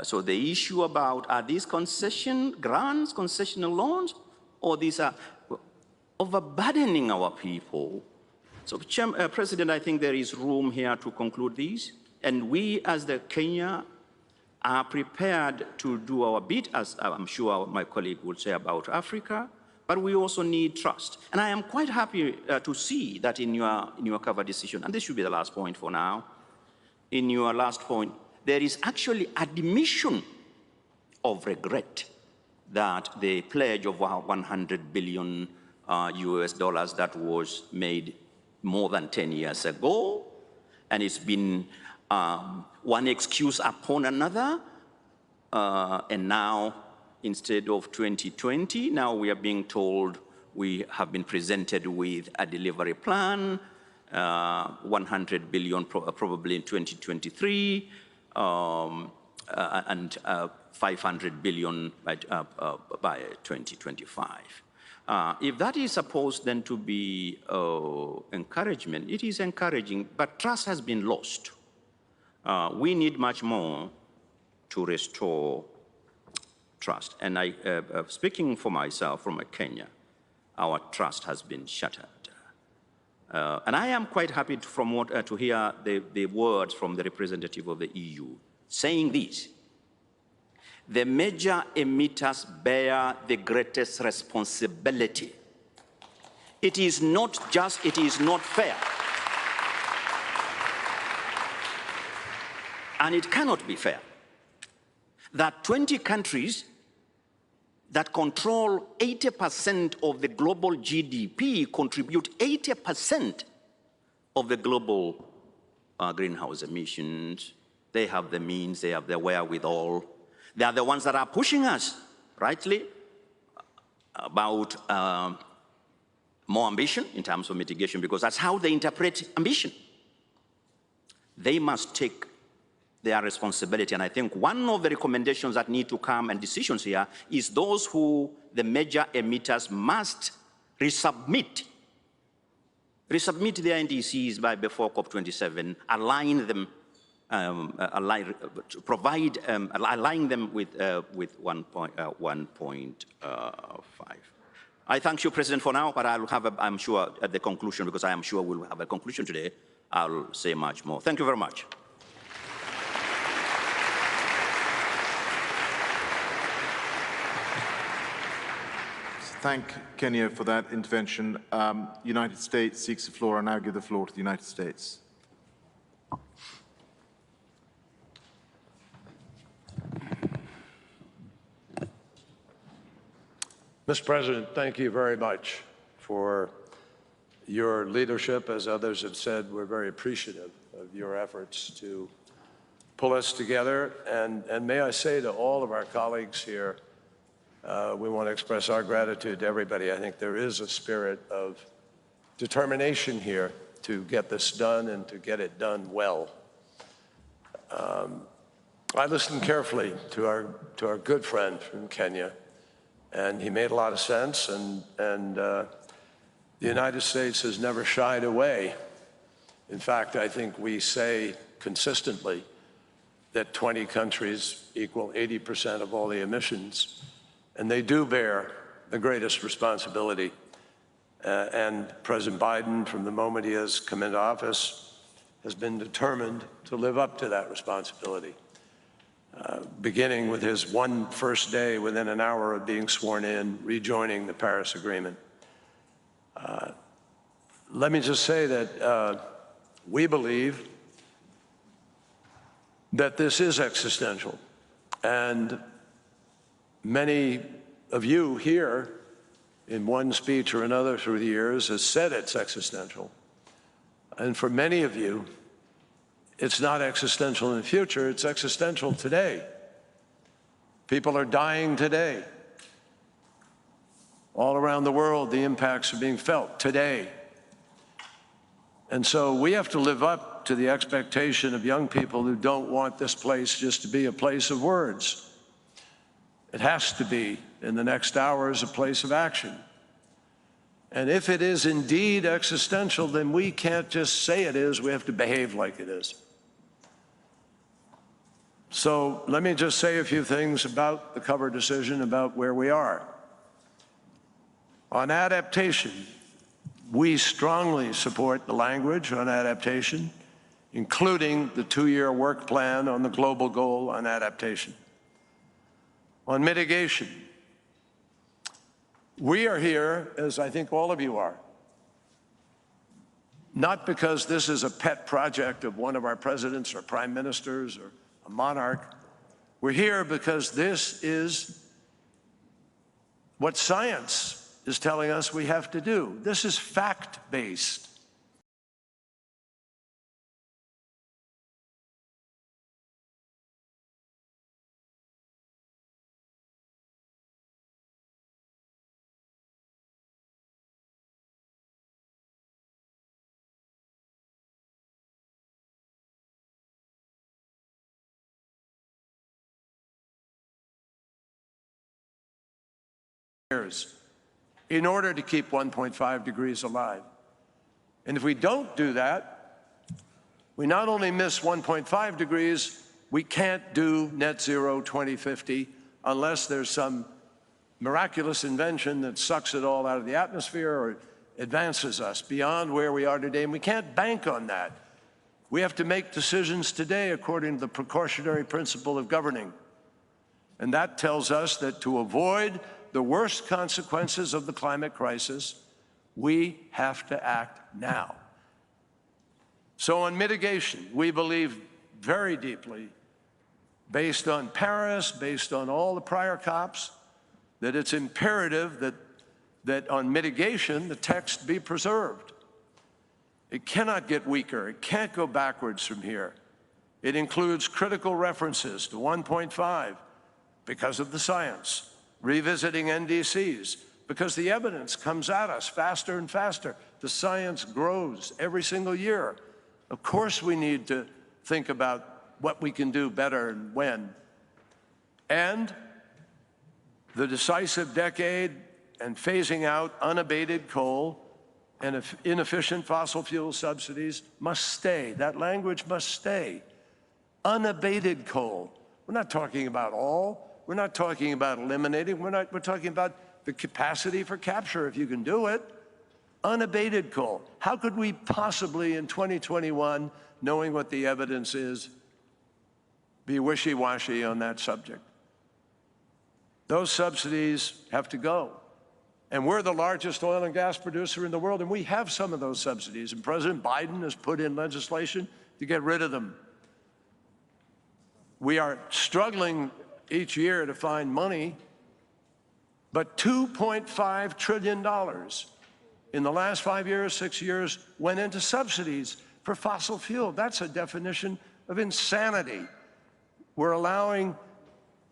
So the issue about, are these concession grants, concessional loans, or these are overburdening our people? So, President, I think there is room here to conclude these, and we as the Kenya are prepared to do our bit, as I'm sure my colleague will say about Africa, but we also need trust. And I am quite happy to see that in your cover decision, and this should be the last point for now, in your last point, there is actually admission of regret that the pledge of $100 billion US that was made more than 10 years ago, and it's been one excuse upon another, and now, instead of 2020, now we are being told we have been presented with a delivery plan, 100 billion probably in 2023, and 500 billion by 2025. If that is supposed then to be encouragement, it is encouraging, but trust has been lost. We need much more to restore trust. And speaking for myself from Kenya, our trust has been shattered. And I am quite happy to hear the words from the representative of the EU saying this: the major emitters bear the greatest responsibility. It is not just, it is not fair. And it cannot be fair that 20 countries that control 80% of the global GDP contribute 80% of the global greenhouse emissions. They have the means, they have the wherewithal. They are the ones that are pushing us, rightly, about more ambition in terms of mitigation, because that's how they interpret ambition. They must take their responsibility. And I think one of the recommendations that need to come and decisions here is those who, the major emitters, must resubmit their NDCs before COP27, align them, align them with 1.5. I thank you, President, for now, but I'll have, I'm sure, at the conclusion, because I am sure we'll have a conclusion today, I'll say much more. Thank you very much. Thank Kenya for that intervention. United States seeks the floor. I now give the floor to the United States. Mr. President, thank you very much for your leadership. As others have said, we're very appreciative of your efforts to pull us together. And may I say to all of our colleagues here, we want to express our gratitude to everybody. I think there is a spirit of determination here to get this done and to get it done well. I listened carefully to our good friend from Kenya, and he made a lot of sense, and the United States has never shied away. In fact, I think we say consistently that 20 countries equal 80% of all the emissions, and they do bear the greatest responsibility. And President Biden, from the moment he has come into office, has been determined to live up to that responsibility, beginning with his first day within an hour of being sworn in, rejoining the Paris Agreement. Let me just say that we believe that this is existential, and many of you here, in one speech or another through the years, has said it's existential. And for many of you, it's not existential in the future, it's existential today. People are dying today. All around the world, the impacts are being felt today. And so we have to live up to the expectation of young people who don't want this place just to be a place of words. It has to be, in the next hours, a place of action. And if it is indeed existential, then we can't just say it is, we have to behave like it is. So let me just say a few things about the cover decision, about where we are. On adaptation, we strongly support the language on adaptation, including the 2-year work plan on the global goal on adaptation. On mitigation, we are here, as I think all of you are, not because this is a pet project of one of our presidents or prime ministers or a monarch. We're here because this is what science is telling us we have to do. This is fact-based. years in order to keep 1.5 degrees alive. And if we don't do that, we not only miss 1.5 degrees, we can't do net zero 2050 unless there's some miraculous invention that sucks it all out of the atmosphere or advances us beyond where we are today, and we can't bank on that. We have to make decisions today according to the precautionary principle of governing. And that tells us that to avoid the worst consequences of the climate crisis, we have to act now. So on mitigation, we believe very deeply, based on Paris, based on all the prior COPs, that it's imperative that on mitigation, the text be preserved. It cannot get weaker. It can't go backwards from here. It includes critical references to 1.5 because of the science, revisiting NDCs because the evidence comes at us faster and faster. The science grows every single year. Of course, we need to think about what we can do better and when. And the decisive decade and phasing out unabated coal and inefficient fossil fuel subsidies must stay. That language must stay. Unabated coal. We're not talking about all. We're not talking about eliminating. We're talking about the capacity for capture, if you can do it. Unabated coal. How could we possibly, in 2021, knowing what the evidence is, be wishy-washy on that subject? Those subsidies have to go. And we're the largest oil and gas producer in the world, and we have some of those subsidies. And President Biden has put in legislation to get rid of them. We are struggling each year to find money, but $2.5 trillion in the last 5 years, 6 years, went into subsidies for fossil fuel. That's a definition of insanity. We're allowing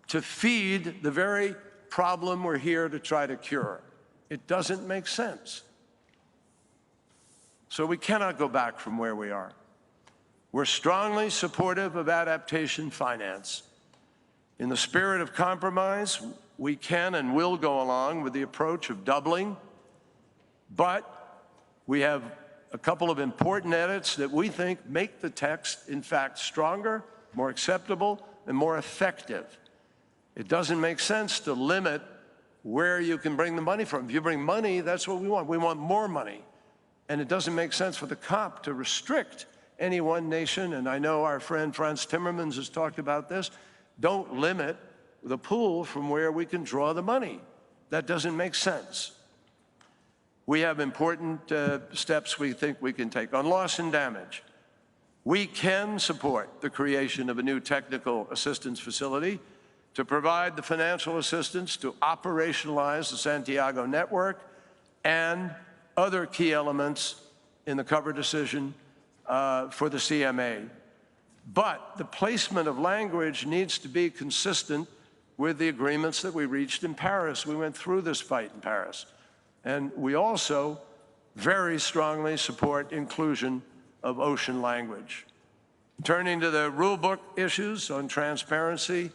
to feed the very problem we're here to try to cure. It doesn't make sense. So we cannot go back from where we are. We're strongly supportive of adaptation finance. In the spirit of compromise, we can and will go along with the approach of doubling, but we have a couple of important edits that we think make the text, in fact, stronger, more acceptable, and more effective. It doesn't make sense to limit where you can bring the money from. If you bring money, that's what we want. We want more money. And it doesn't make sense for the COP to restrict any one nation, and I know our friend Frans Timmermans has talked about this. Don't limit the pool from where we can draw the money. That doesn't make sense. We have important steps we think we can take. On loss and damage, we can support the creation of a new technical assistance facility to provide the financial assistance to operationalize the Santiago network and other key elements in the cover decision for the CMA. But the placement of language needs to be consistent with the agreements that we reached in Paris. We went through this fight in Paris. And we also very strongly support inclusion of ocean language. Turning to the rulebook issues on transparency,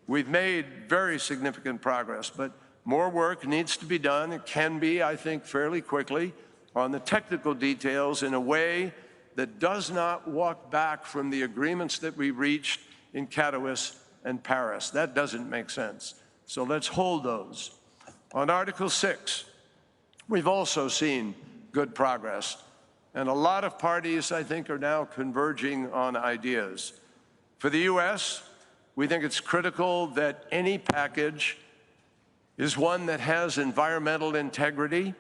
we've made very significant progress, but more work needs to be done. It can be, I think, fairly quickly on the technical details in a way that does not walk back from the agreements that we reached in Katowice and Paris. That doesn't make sense. So let's hold those. On Article 6, we've also seen good progress. And a lot of parties, I think, are now converging on ideas. For the U.S., we think it's critical that any package is one that has environmental integrity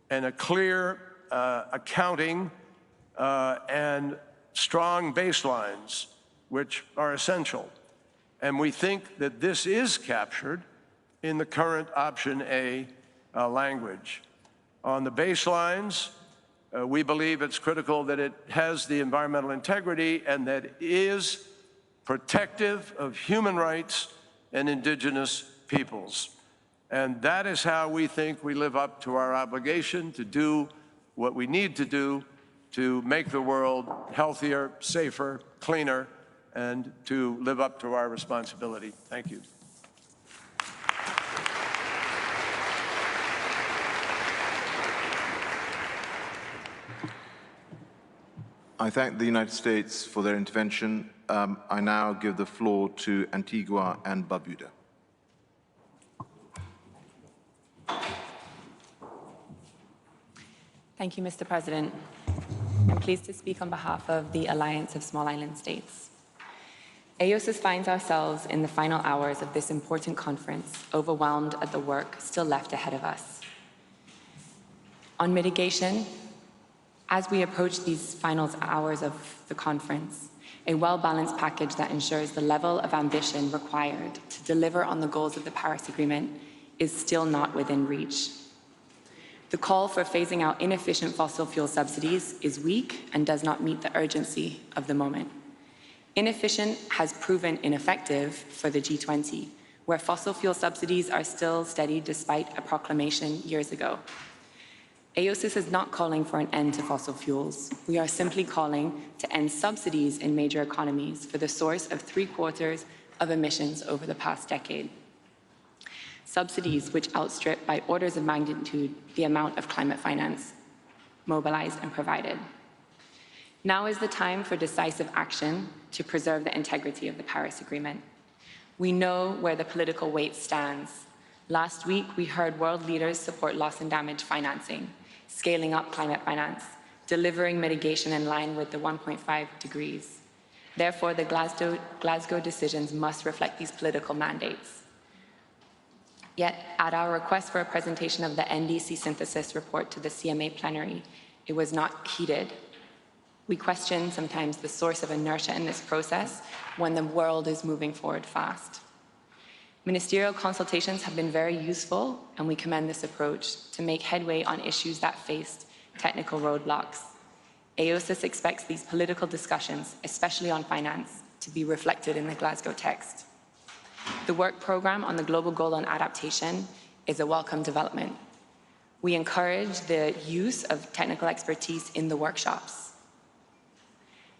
and a clear accounting and strong baselines, which are essential. And we think that this is captured in the current Option A language. On the baselines, we believe it's critical that it has the environmental integrity and that it is protective of human rights and indigenous peoples. And that is how we think we live up to our obligation to do what we need to do to make the world healthier, safer, cleaner, and to live up to our responsibility. Thank you. I thank the United States for their intervention. I now give the floor to Antigua and Barbuda. Thank you, Mr. President. I'm pleased to speak on behalf of the Alliance of Small Island States. AOSIS finds ourselves in the final hours of this important conference, overwhelmed at the work still left ahead of us. On mitigation, as we approach these final hours of the conference, a well-balanced package that ensures the level of ambition required to deliver on the goals of the Paris Agreement is still not within reach. The call for phasing out inefficient fossil fuel subsidies is weak and does not meet the urgency of the moment. Inefficient has proven ineffective for the G20, where fossil fuel subsidies are still steady despite a proclamation years ago. AOSIS is not calling for an end to fossil fuels. We are simply calling to end subsidies in major economies for the source of 3/4 of emissions over the past decade. Subsidies which outstrip by orders of magnitude the amount of climate finance mobilized and provided. Now is the time for decisive action to preserve the integrity of the Paris Agreement. We know where the political weight stands. Last week, we heard world leaders support loss and damage financing, scaling up climate finance, delivering mitigation in line with the 1.5 degrees. Therefore, the Glasgow decisions must reflect these political mandates. Yet, at our request for a presentation of the NDC synthesis report to the CMA plenary, it was not heeded. We question sometimes the source of inertia in this process when the world is moving forward fast. Ministerial consultations have been very useful, and we commend this approach to make headway on issues that faced technical roadblocks. AOSIS expects these political discussions, especially on finance, to be reflected in the Glasgow text. The work program on the Global Goal on Adaptation is a welcome development. We encourage the use of technical expertise in the workshops.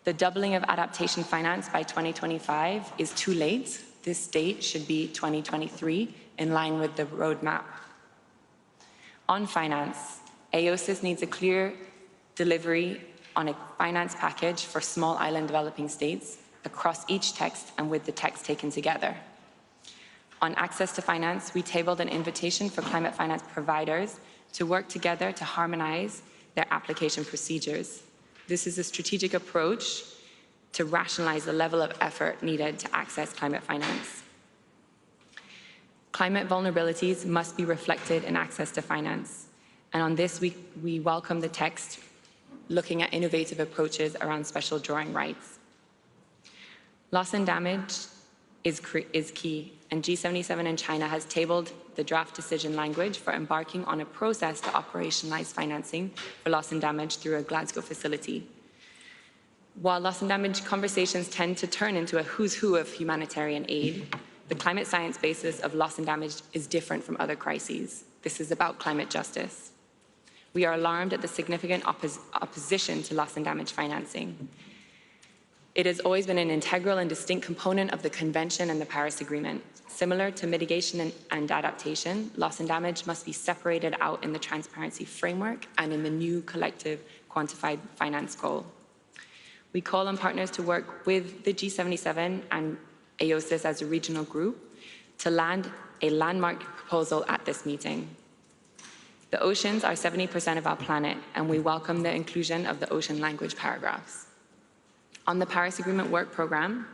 The doubling of adaptation finance by 2025 is too late. This date should be 2023, in line with the roadmap. On finance, AOSIS needs a clear delivery on a finance package for small island developing states across each text and with the text taken together. On access to finance, we tabled an invitation for climate finance providers to work together to harmonize their application procedures. This is a strategic approach to rationalize the level of effort needed to access climate finance. Climate vulnerabilities must be reflected in access to finance. And on this, we welcome the text looking at innovative approaches around special drawing rights. Loss and damage is key, and G77 in China has tabled the draft decision language for embarking on a process to operationalize financing for loss and damage through a Glasgow facility. While loss and damage conversations tend to turn into a who's who of humanitarian aid, the climate science basis of loss and damage is different from other crises. This is about climate justice. We are alarmed at the significant opposition to loss and damage financing. It has always been an integral and distinct component of the Convention and the Paris Agreement. Similar to mitigation and adaptation, loss and damage must be separated out in the transparency framework and in the new collective quantified finance goal. We call on partners to work with the G77 and AOSIS as a regional group to land a landmark proposal at this meeting. The oceans are 70% of our planet, and we welcome the inclusion of the ocean language paragraphs. On the Paris Agreement work program,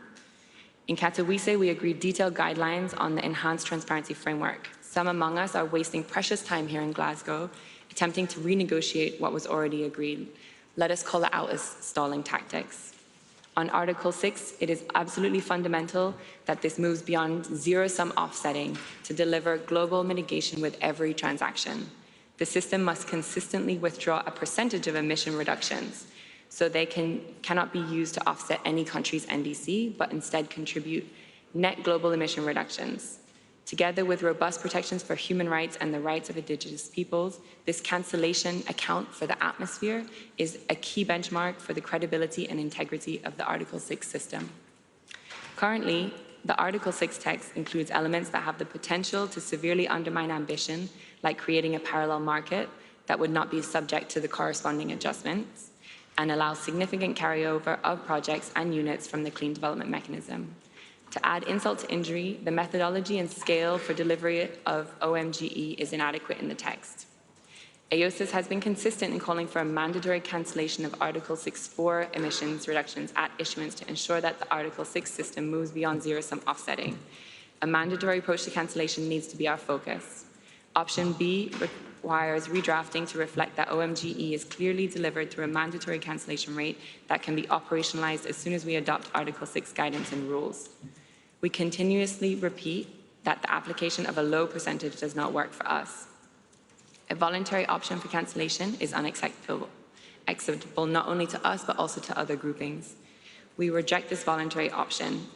in Katowice, we agreed detailed guidelines on the enhanced transparency framework. Some among us are wasting precious time here in Glasgow, attempting to renegotiate what was already agreed. Let us call it out as stalling tactics. On Article 6, it is absolutely fundamental that this moves beyond zero-sum offsetting to deliver global mitigation with every transaction. The system must consistently withdraw a percentage of emission reductions, so they cannot be used to offset any country's NDC, but instead contribute net global emission reductions. Together with robust protections for human rights and the rights of indigenous peoples, this cancellation account for the atmosphere is a key benchmark for the credibility and integrity of the Article 6 system. Currently, the Article 6 text includes elements that have the potential to severely undermine ambition, like creating a parallel market that would not be subject to the corresponding adjustments, and allows significant carryover of projects and units from the Clean Development Mechanism. To add insult to injury, the methodology and scale for delivery of OMGE is inadequate in the text. AOSIS has been consistent in calling for a mandatory cancellation of Article 6.4 emissions reductions at issuance to ensure that the Article 6 system moves beyond zero-sum offsetting. A mandatory approach to cancellation needs to be our focus. Option B requires redrafting to reflect that OMGE is clearly delivered through a mandatory cancellation rate that can be operationalized as soon as we adopt Article 6 guidance and rules. We continuously repeat that the application of a low percentage does not work for us. A voluntary option for cancellation is unacceptable, not only to us, but also to other groupings. We reject this voluntary option.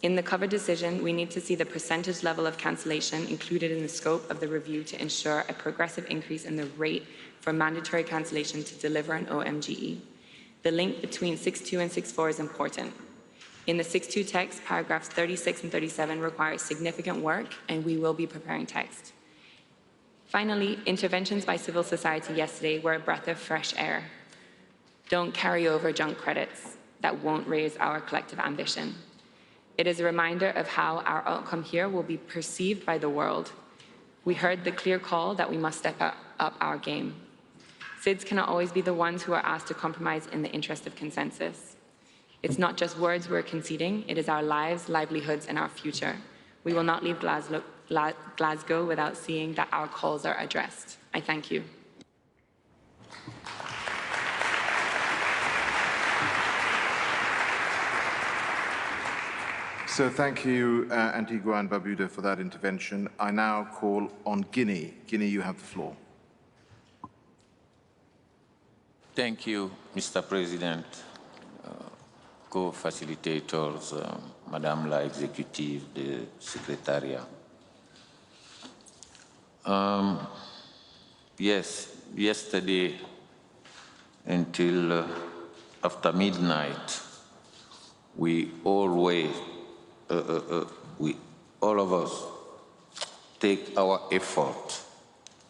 In the covered decision, we need to see the percentage level of cancellation included in the scope of the review to ensure a progressive increase in the rate for mandatory cancellation to deliver an OMGE. The link between 6.2 and 6.4 is important. In the 6.2 text, paragraphs 36 and 37 require significant work, and we will be preparing text. Finally, interventions by civil society yesterday were a breath of fresh air. Don't carry over junk credits that won't raise our collective ambition. It is a reminder of how our outcome here will be perceived by the world. We heard the clear call that we must step up our game. SIDS cannot always be the ones who are asked to compromise in the interest of consensus. It's not just words we're conceding, it is our lives, livelihoods, and our future. We will not leave Glasgow without seeing that our calls are addressed. I thank you. So thank you, Antigua and Barbuda, for that intervention. I now call on Guinea. Guinea, you have the floor. Thank you, Mr. President, co-facilitators, Madame la Executive, the Secretariat. Yes, yesterday until after midnight, all of us take our effort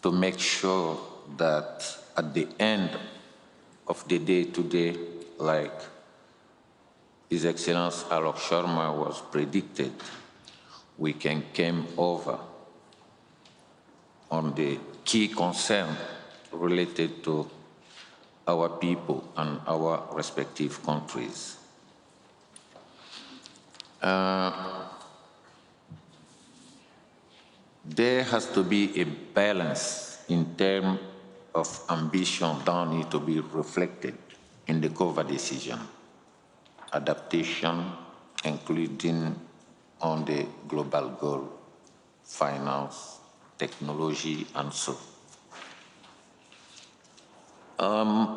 to make sure that at the end of the day today, like His Excellency Alok Sharma was predicted, we can come over on the key concern related to our people and our respective countries. There has to be a balance in terms of ambition that need to be reflected in the cover decision. Adaptation, including on the global goal, finance, technology, and so.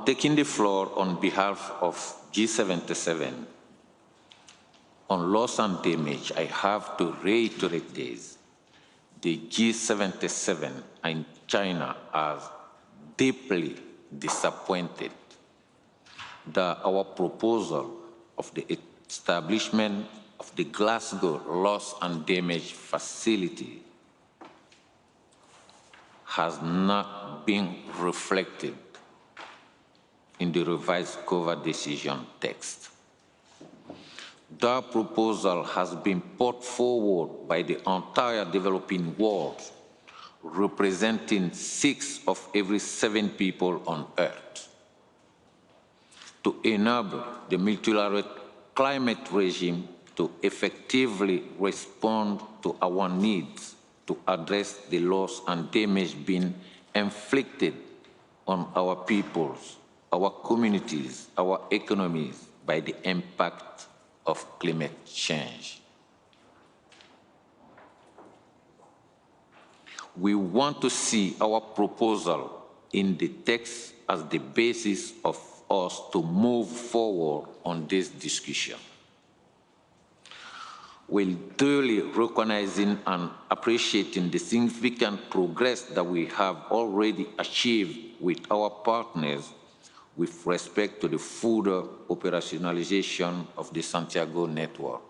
Taking the floor on behalf of G77, on loss and damage, I have to reiterate this. The G77 and China are deeply disappointed that our proposal of the establishment of the Glasgow loss and damage facility has not been reflected in the revised cover decision text. That proposal has been put forward by the entire developing world, representing 6 of every 7 people on Earth, to enable the multilateral climate regime to effectively respond to our needs to address the loss and damage being inflicted on our peoples, our communities, our economies by the impact of climate change. We want to see our proposal in the text as the basis of us to move forward on this discussion. While duly recognizing and appreciating the significant progress that we have already achieved with our partners with respect to the further operationalization of the Santiago network.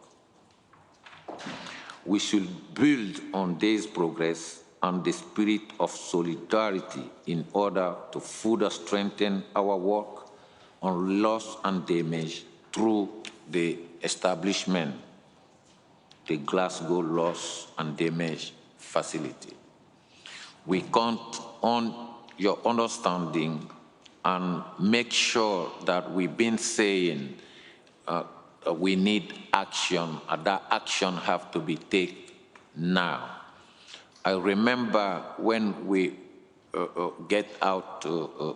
We should build on this progress and the spirit of solidarity in order to further strengthen our work on loss and damage through the establishment of the Glasgow Loss and Damage Facility. We count on your understanding and make sure that we've been saying we need action, and that action has to be taken now. I remember when we get out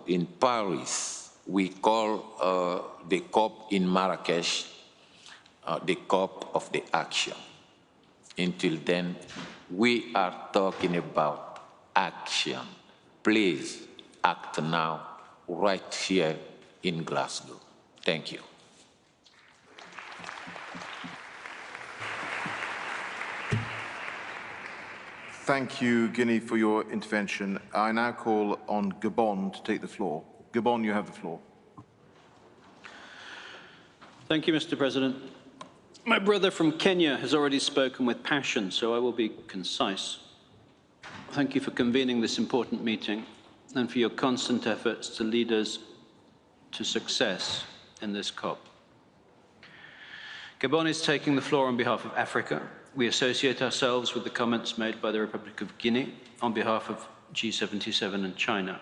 in Paris, we call the COP in Marrakesh the COP of the action. Until then, we are talking about action. Please act now, right here in Glasgow. Thank you. Thank you, Guinea, for your intervention. I now call on Gabon to take the floor. Gabon, you have the floor. Thank you, Mr. President. My brother from Kenya has already spoken with passion, so I will be concise. Thank you for convening this important meeting and for your constant efforts to lead us to success in this COP. Gabon is taking the floor on behalf of Africa. We associate ourselves with the comments made by the Republic of Guinea on behalf of G77 and China.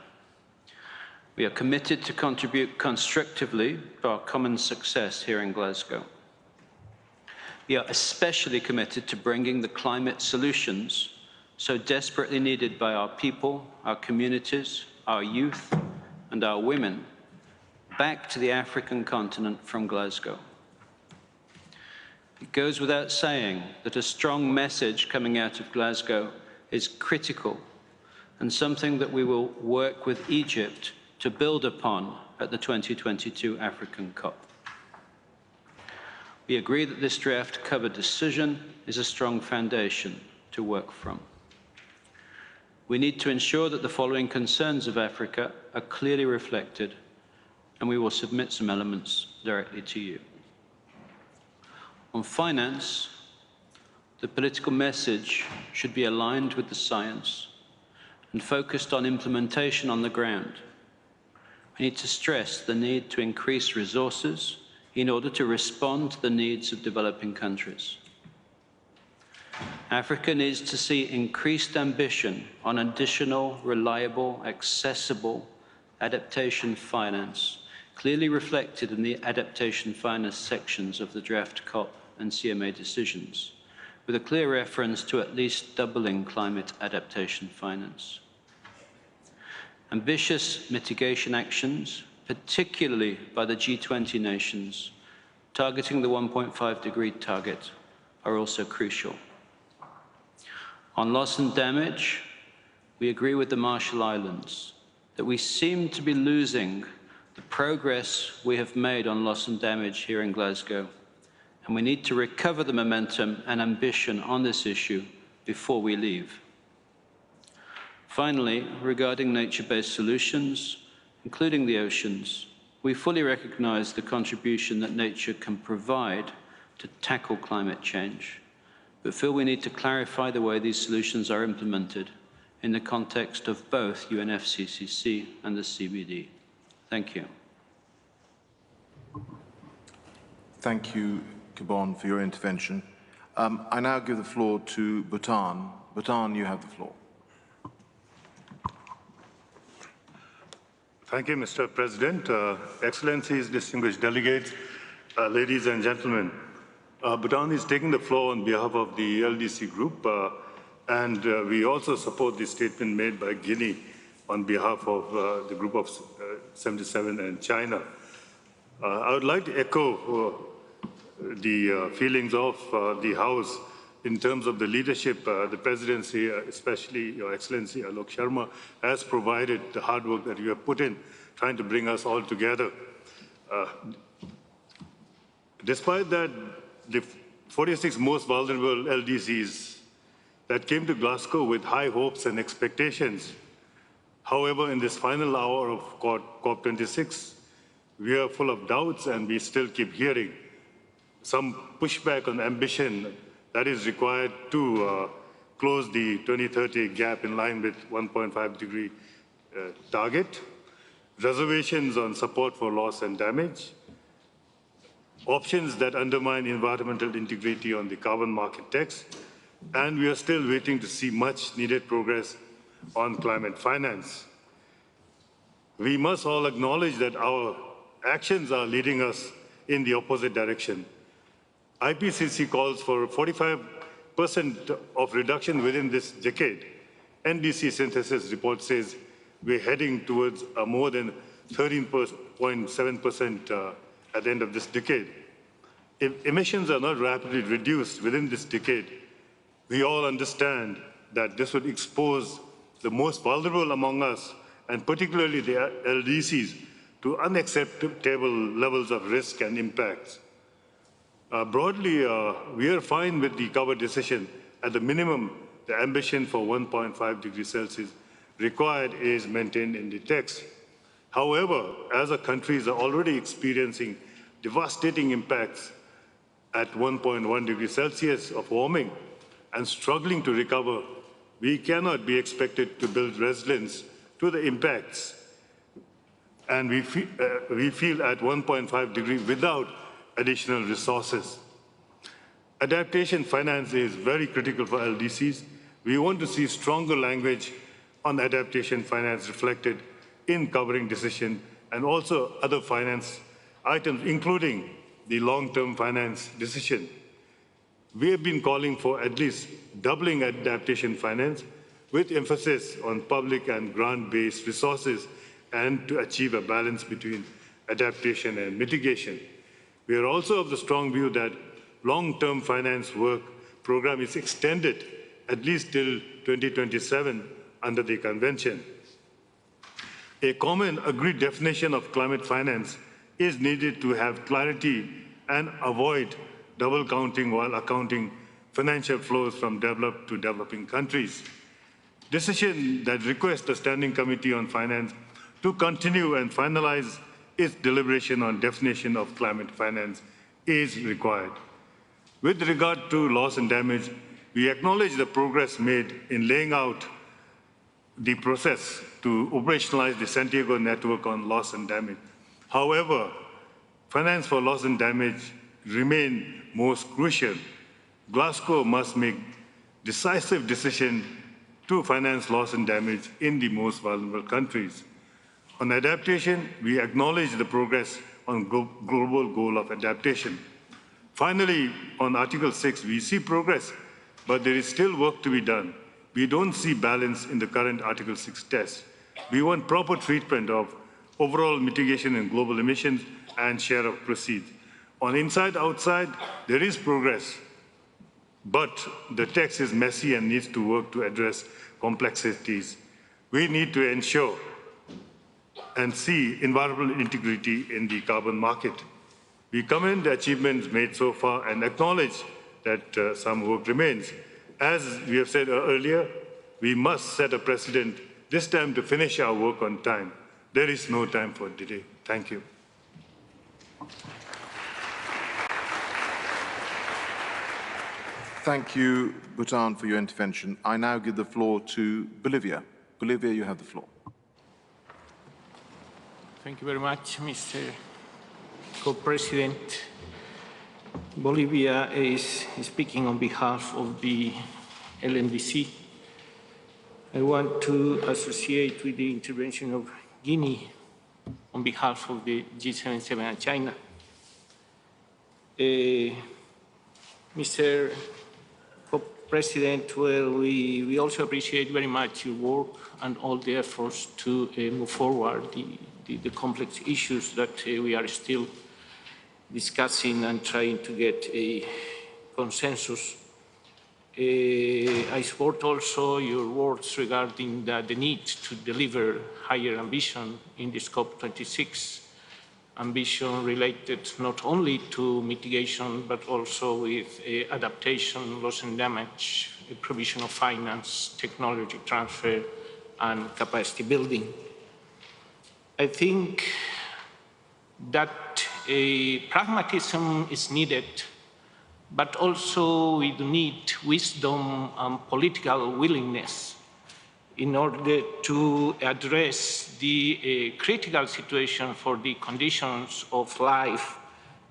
We are committed to contribute constructively to our common success here in Glasgow. We are especially committed to bringing the climate solutions so desperately needed by our people, our communities, our youth, and our women back to the African continent from Glasgow. It goes without saying that a strong message coming out of Glasgow is critical and something that we will work with Egypt to build upon at the 2022 African COP. We agree that this draft cover decision is a strong foundation to work from. We need to ensure that the following concerns of Africa are clearly reflected, and we will submit some elements directly to you. On finance, the political message should be aligned with the science and focused on implementation on the ground. We need to stress the need to increase resources in order to respond to the needs of developing countries. Africa needs to see increased ambition on additional, reliable, accessible adaptation finance, clearly reflected in the adaptation finance sections of the draft COP and CMA decisions, with a clear reference to at least doubling climate adaptation finance. Ambitious mitigation actions, particularly by the G20 nations, targeting the 1.5-degree target, are also crucial. On loss and damage, we agree with the Marshall Islands that we seem to be losing the progress we have made on loss and damage here in Glasgow, and we need to recover the momentum and ambition on this issue before we leave. Finally, regarding nature-based solutions, including the oceans, we fully recognize the contribution that nature can provide to tackle climate change, but feel we need to clarify the way these solutions are implemented in the context of both UNFCCC and the CBD. Thank you. Thank you, Gabon, for your intervention. I now give the floor to Bhutan. Bhutan, you have the floor. Thank you, Mr. President. Excellencies, distinguished delegates, ladies and gentlemen. Bhutan is taking the floor on behalf of the LDC group, and we also support the statement made by Guinea on behalf of the group of 77 and China. I would like to echo the feelings of the House in terms of the leadership the presidency, especially Your Excellency Alok Sharma, has provided, the hard work that you have put in trying to bring us all together. Despite that, the 46 most vulnerable LDCs that came to Glasgow with high hopes and expectations. However, in this final hour of COP26, we are full of doubts, and we still keep hearing some pushback on ambition that is required to close the 2030 gap in line with 1.5-degree target, reservations on support for loss and damage, options that undermine environmental integrity on the carbon market text, and we are still waiting to see much needed progress on climate finance. We must all acknowledge that our actions are leading us in the opposite direction. IPCC calls for 45% of reduction within this decade. NDC synthesis report says we're heading towards a more than 13.7% at the end of this decade. If emissions are not rapidly reduced within this decade, we all understand that this would expose the most vulnerable among us, and particularly the LDCs, to unacceptable levels of risk and impacts. Broadly, we are fine with the cover decision. At the minimum, the ambition for 1.5 degrees Celsius required is maintained in the text. However, as our countries are already experiencing devastating impacts at 1.1 degrees Celsius of warming and struggling to recover, we cannot be expected to build resilience to the impacts. And we feel at 1.5 degrees without additional resources. Adaptation finance is very critical for LDCs. We want to see stronger language on adaptation finance reflected in covering decision and also other finance items, including the long-term finance decision. We have been calling for at least doubling adaptation finance with emphasis on public and grant-based resources and to achieve a balance between adaptation and mitigation. We are also of the strong view that long-term finance work program is extended at least till 2027 under the convention. A common agreed definition of climate finance is needed to have clarity and avoid double counting while accounting financial flows from developed to developing countries. Decision that requests the Standing Committee on Finance to continue and finalize its deliberation on definition of climate finance is required. With regard to loss and damage, we acknowledge the progress made in laying out the process to operationalize the Santiago network on loss and damage. However, finance for loss and damage remain most crucial. Glasgow must make decisive decisions to finance loss and damage in the most vulnerable countries. On adaptation, we acknowledge the progress on global goal of adaptation. Finally, on Article 6, we see progress, but there is still work to be done. We don't see balance in the current Article 6 test. We want proper treatment of overall mitigation in global emissions and share of proceeds. On inside-outside, there is progress, but the text is messy and needs to work to address complexities. We need to ensure and see environmental integrity in the carbon market. We commend the achievements made so far and acknowledge that some work remains. As we have said earlier, we must set a precedent this time to finish our work on time. There is no time for delay. Thank you. Thank you, Bhutan, for your intervention. I now give the floor to Bolivia. Bolivia, you have the floor. Thank you very much, Mr. Co-President. Bolivia is speaking on behalf of the LNDC. I want to associate with the intervention of Guinea on behalf of the G77 and China. Mr. Co-President, well, we also appreciate very much your work and all the efforts to move forward the complex issues that we are still discussing and trying to get a consensus. I support also your words regarding the need to deliver higher ambition in this COP26, ambition related not only to mitigation, but also with adaptation, loss and damage, provision of finance, technology transfer, and capacity building. I think that pragmatism is needed but also we need wisdom and political willingness in order to address the critical situation for the conditions of life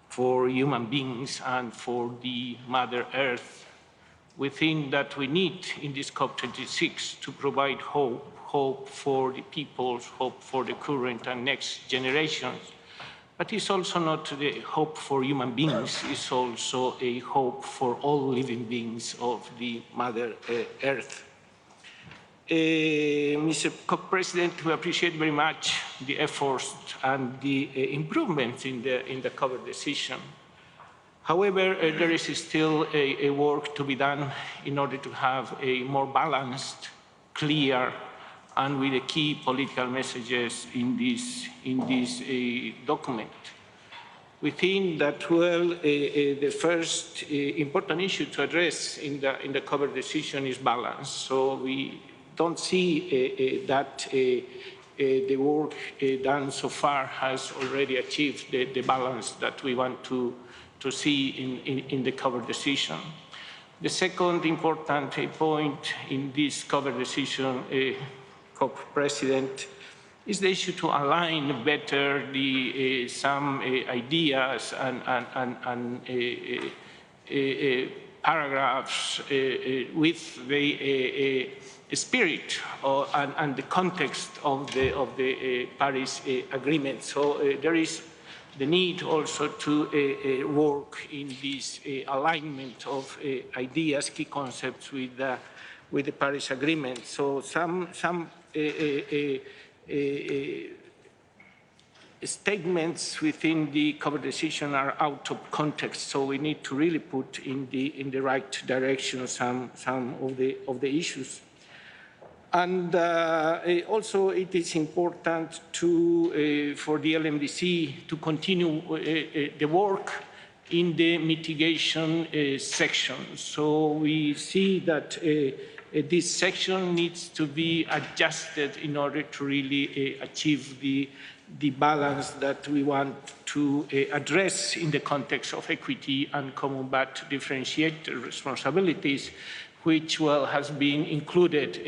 for human beings and for the Mother Earth. We think that we need in this COP26 to provide hope for the peoples, hope for the current and next generations. But it's also not the hope for human beings, it's also a hope for all living beings of the Mother Earth. Mr. President, we appreciate very much the efforts and the improvements in the cover decision. However, there is still a work to be done in order to have a more balanced, clear, and with the key political messages in this document. We think that, well, the first important issue to address in the cover decision is balance. So we don't see that the work done so far has already achieved the balance that we want to see in the cover decision. The second important point in this cover decision, COP President, is the issue to align better some ideas and paragraphs with the spirit and the context of the Paris Agreement. So there is the need also to work in this alignment of ideas, key concepts with the Paris Agreement. So some statements within the cover decision are out of context, so we need to really put in the right direction some of the issues. And also it is important for the LMDC to continue the work in the mitigation section. So we see that this section needs to be adjusted in order to really achieve the balance that we want to address in the context of equity and combat differentiated responsibilities, which has been included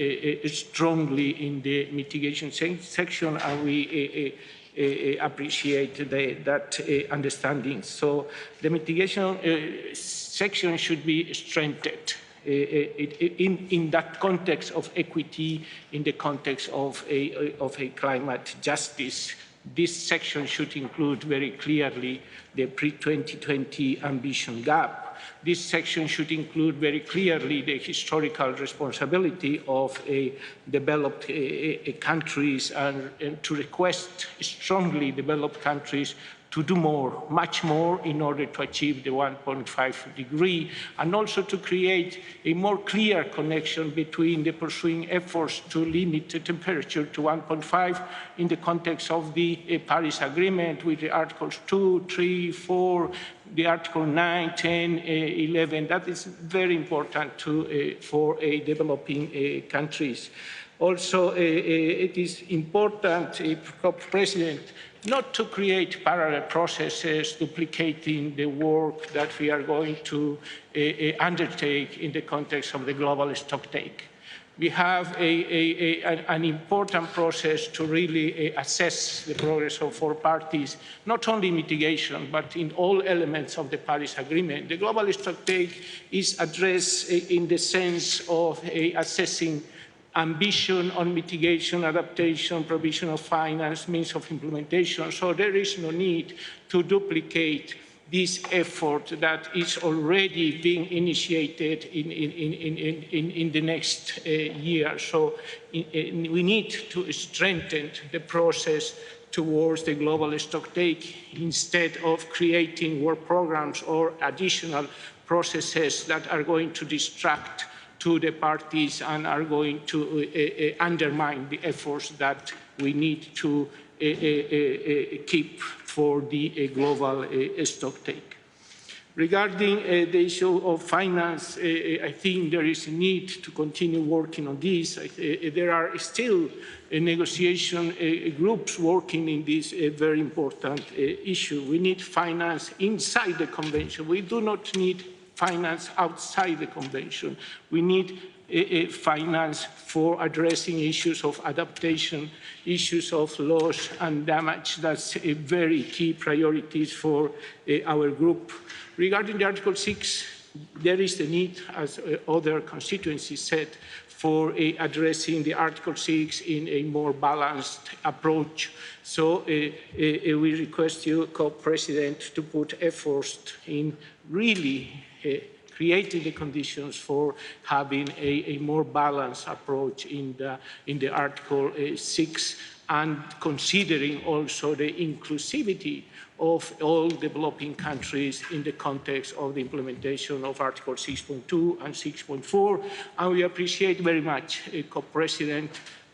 strongly in the mitigation section, and we appreciate that understanding. So the mitigation section should be strengthened in that context of equity, in the context of a climate justice. This section should include very clearly the pre-2020 ambition gap. This section should include very clearly the historical responsibility of developed countries and to request strongly developed countries to do more, much more, in order to achieve the 1.5 degree, and also to create a more clear connection between the pursuing efforts to limit the temperature to 1.5 in the context of the Paris Agreement with the Articles 2, 3, 4, the Article 9, 10, 11. That is very important for developing countries. Also, it is important, President, not to create parallel processes duplicating the work that we are going to undertake in the context of the global stocktake. We have an important process to really assess the progress of all parties, not only mitigation, but in all elements of the Paris Agreement. The global stocktake is addressed in the sense of assessing ambition on mitigation, adaptation, provision of finance, means of implementation. So there is no need to duplicate this effort that is already being initiated in the next year. So we need to strengthen the process towards the global stocktake instead of creating work programs or additional processes that are going to distract to the parties and are going to undermine the efforts that we need to keep for the global stocktake. Regarding the issue of finance, I think there is a need to continue working on this. There are still negotiation groups working in this very important issue. We need finance inside the convention. We do not need finance outside the convention. We need finance for addressing issues of adaptation, issues of loss and damage. That's a very key priorities for our group. Regarding the Article 6, there is the need, as other constituencies said, for addressing the Article 6 in a more balanced approach. So we request you, Co-President, to put efforts in really creating the conditions for having a more balanced approach in the Article 6 and considering also the inclusivity of all developing countries in the context of the implementation of Article 6.2 and 6.4. And we appreciate very much, Co-President,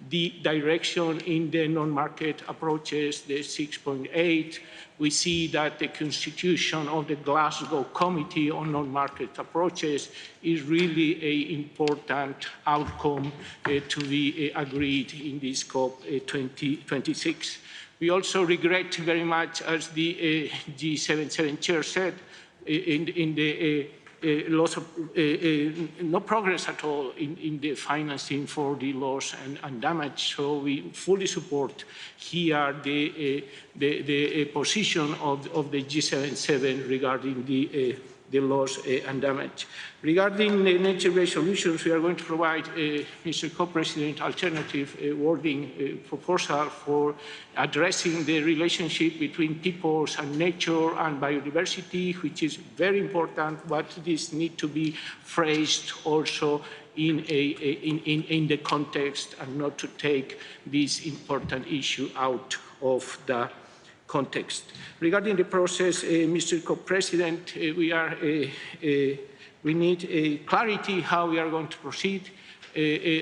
the direction in the non-market approaches, the 6.8. We see that the constitution of the Glasgow Committee on Non-Market Approaches is really an important outcome to be agreed in this COP 2026. We also regret very much, as the G77 chair said, in the loss of no progress at all in the financing for the loss and damage. So we fully support here the position of the G77 regarding the loss and damage. Regarding the nature-based solutions, we are going to provide, Mr. Co-President, alternative wording proposal for addressing the relationship between peoples and nature and biodiversity, which is very important, but this needs to be phrased also in the context and not to take this important issue out of the context. Regarding the process, Mr. Co-President, we need clarity how we are going to proceed.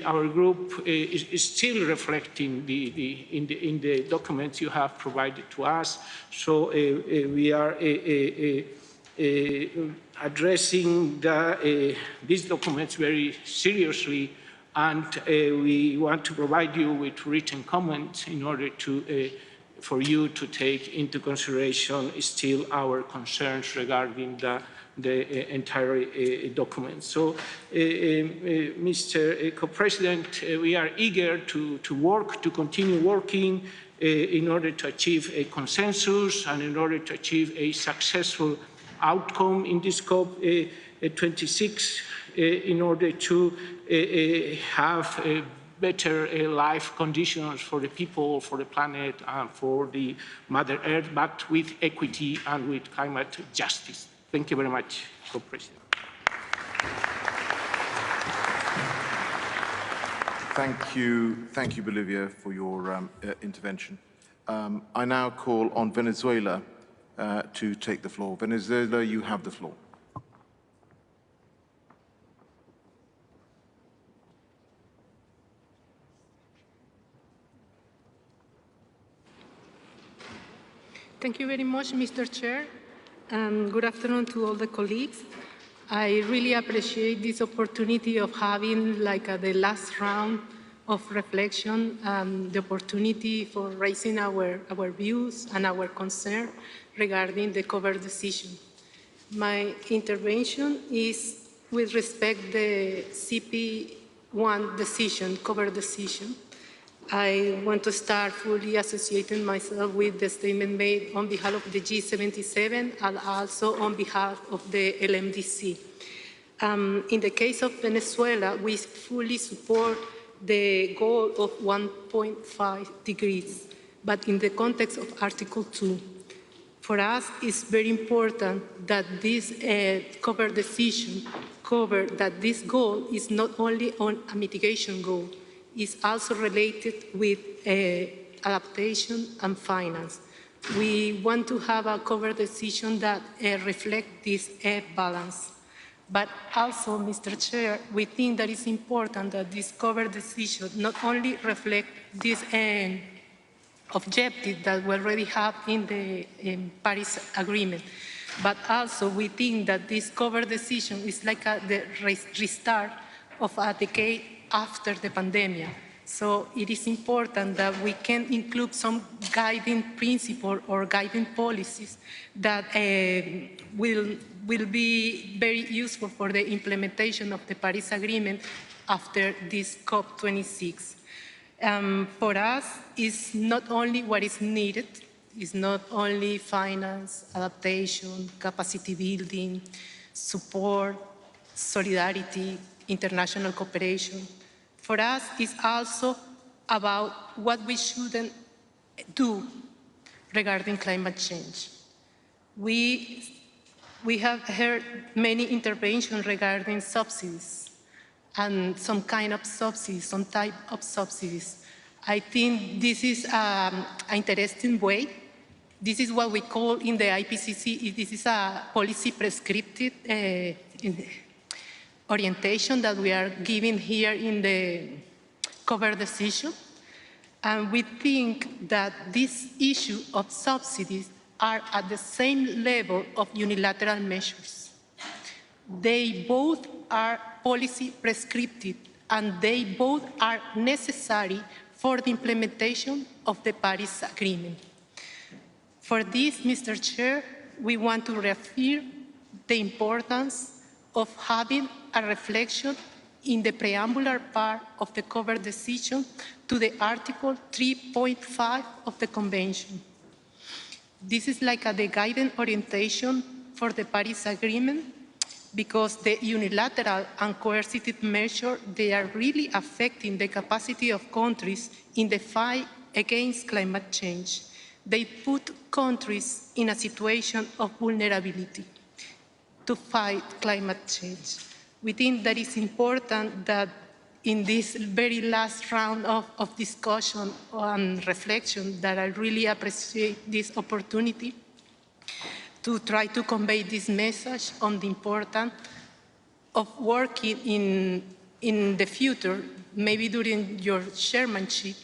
Our group is still reflecting in the documents you have provided to us. So we are addressing these documents very seriously, and we want to provide you with written comments in order to for you to take into consideration still our concerns regarding the entire document. So, Mr. Co-President, we are eager to continue working in order to achieve a consensus and in order to achieve a successful outcome in this COP26 in order to have better life conditions for the people, for the planet, and for the Mother Earth, but with equity and with climate justice. Thank you very much, Co-President. Thank you, Bolivia, for your intervention. I now call on Venezuela to take the floor. Venezuela, you have the floor. Thank you very much, Mr. Chair, and good afternoon to all the colleagues. I really appreciate this opportunity of having the last round of reflection, the opportunity for raising our views and our concern regarding the cover decision. My intervention is with respect to the CP1 decision, cover decision. I want to start fully associating myself with the statement made on behalf of the G77 and also on behalf of the LMDC. In the case of Venezuela, we fully support the goal of 1.5 degrees, but in the context of Article 2. For us, it's very important that this cover decision cover that this goal is not only on a mitigation goal, is also related with adaptation and finance. We want to have a cover decision that reflects this balance. But also, Mr. Chair, we think that it's important that this cover decision not only reflect this objective that we already have in the Paris Agreement, but also we think that this cover decision is like the restart of a decade after the pandemic. So it is important that we can include some guiding principle or guiding policies that will be very useful for the implementation of the Paris Agreement after this COP26. For us, it's not only what is needed, it's not only finance, adaptation, capacity building, support, solidarity, international cooperation. For us, it's also about what we shouldn't do regarding climate change. We have heard many interventions regarding subsidies and some kind of subsidies, some type of subsidies. I think this is an interesting way. This is what we call in the IPCC, this is a policy prescriptive orientation that we are giving here in the cover decision. And we think that this issue of subsidies are at the same level of unilateral measures. They both are policy prescriptive and they both are necessary for the implementation of the Paris Agreement. For this, Mr. Chair, we want to reaffirm the importance of having a reflection in the preambular part of the cover decision to the Article 3.5 of the Convention. This is like the guiding orientation for the Paris Agreement because the unilateral and coercive measures, they are really affecting the capacity of countries in the fight against climate change. They put countries in a situation of vulnerability to fight climate change. We think that it's important that in this very last round of discussion and reflection that I really appreciate this opportunity to try to convey this message on the importance of working in the future, maybe during your chairmanship,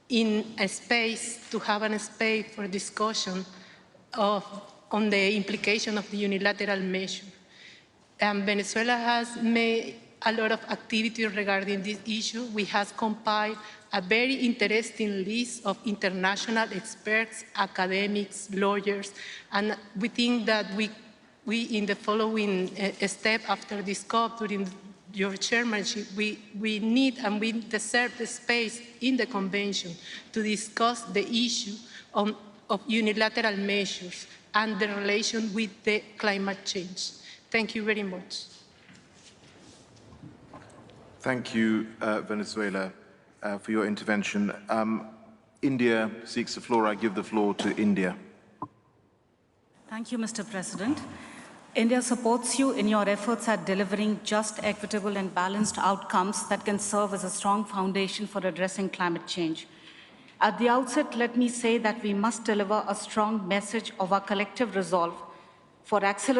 in a space, to have a space for discussion on the implication of the unilateral measure. Venezuela has made a lot of activity regarding this issue. We have compiled a very interesting list of international experts, academics, lawyers, and we think that we in the following step after this COP during your chairmanship, we need and we deserve the space in the convention to discuss the issue of unilateral measures and the relation with the climate change. Thank you very much. Thank you, Venezuela, for your intervention. India seeks the floor. I give the floor to India. Thank you, Mr. President. India supports you in your efforts at delivering just, equitable, and balanced outcomes that can serve as a strong foundation for addressing climate change. At the outset, let me say that we must deliver a strong message of our collective resolve for accelerating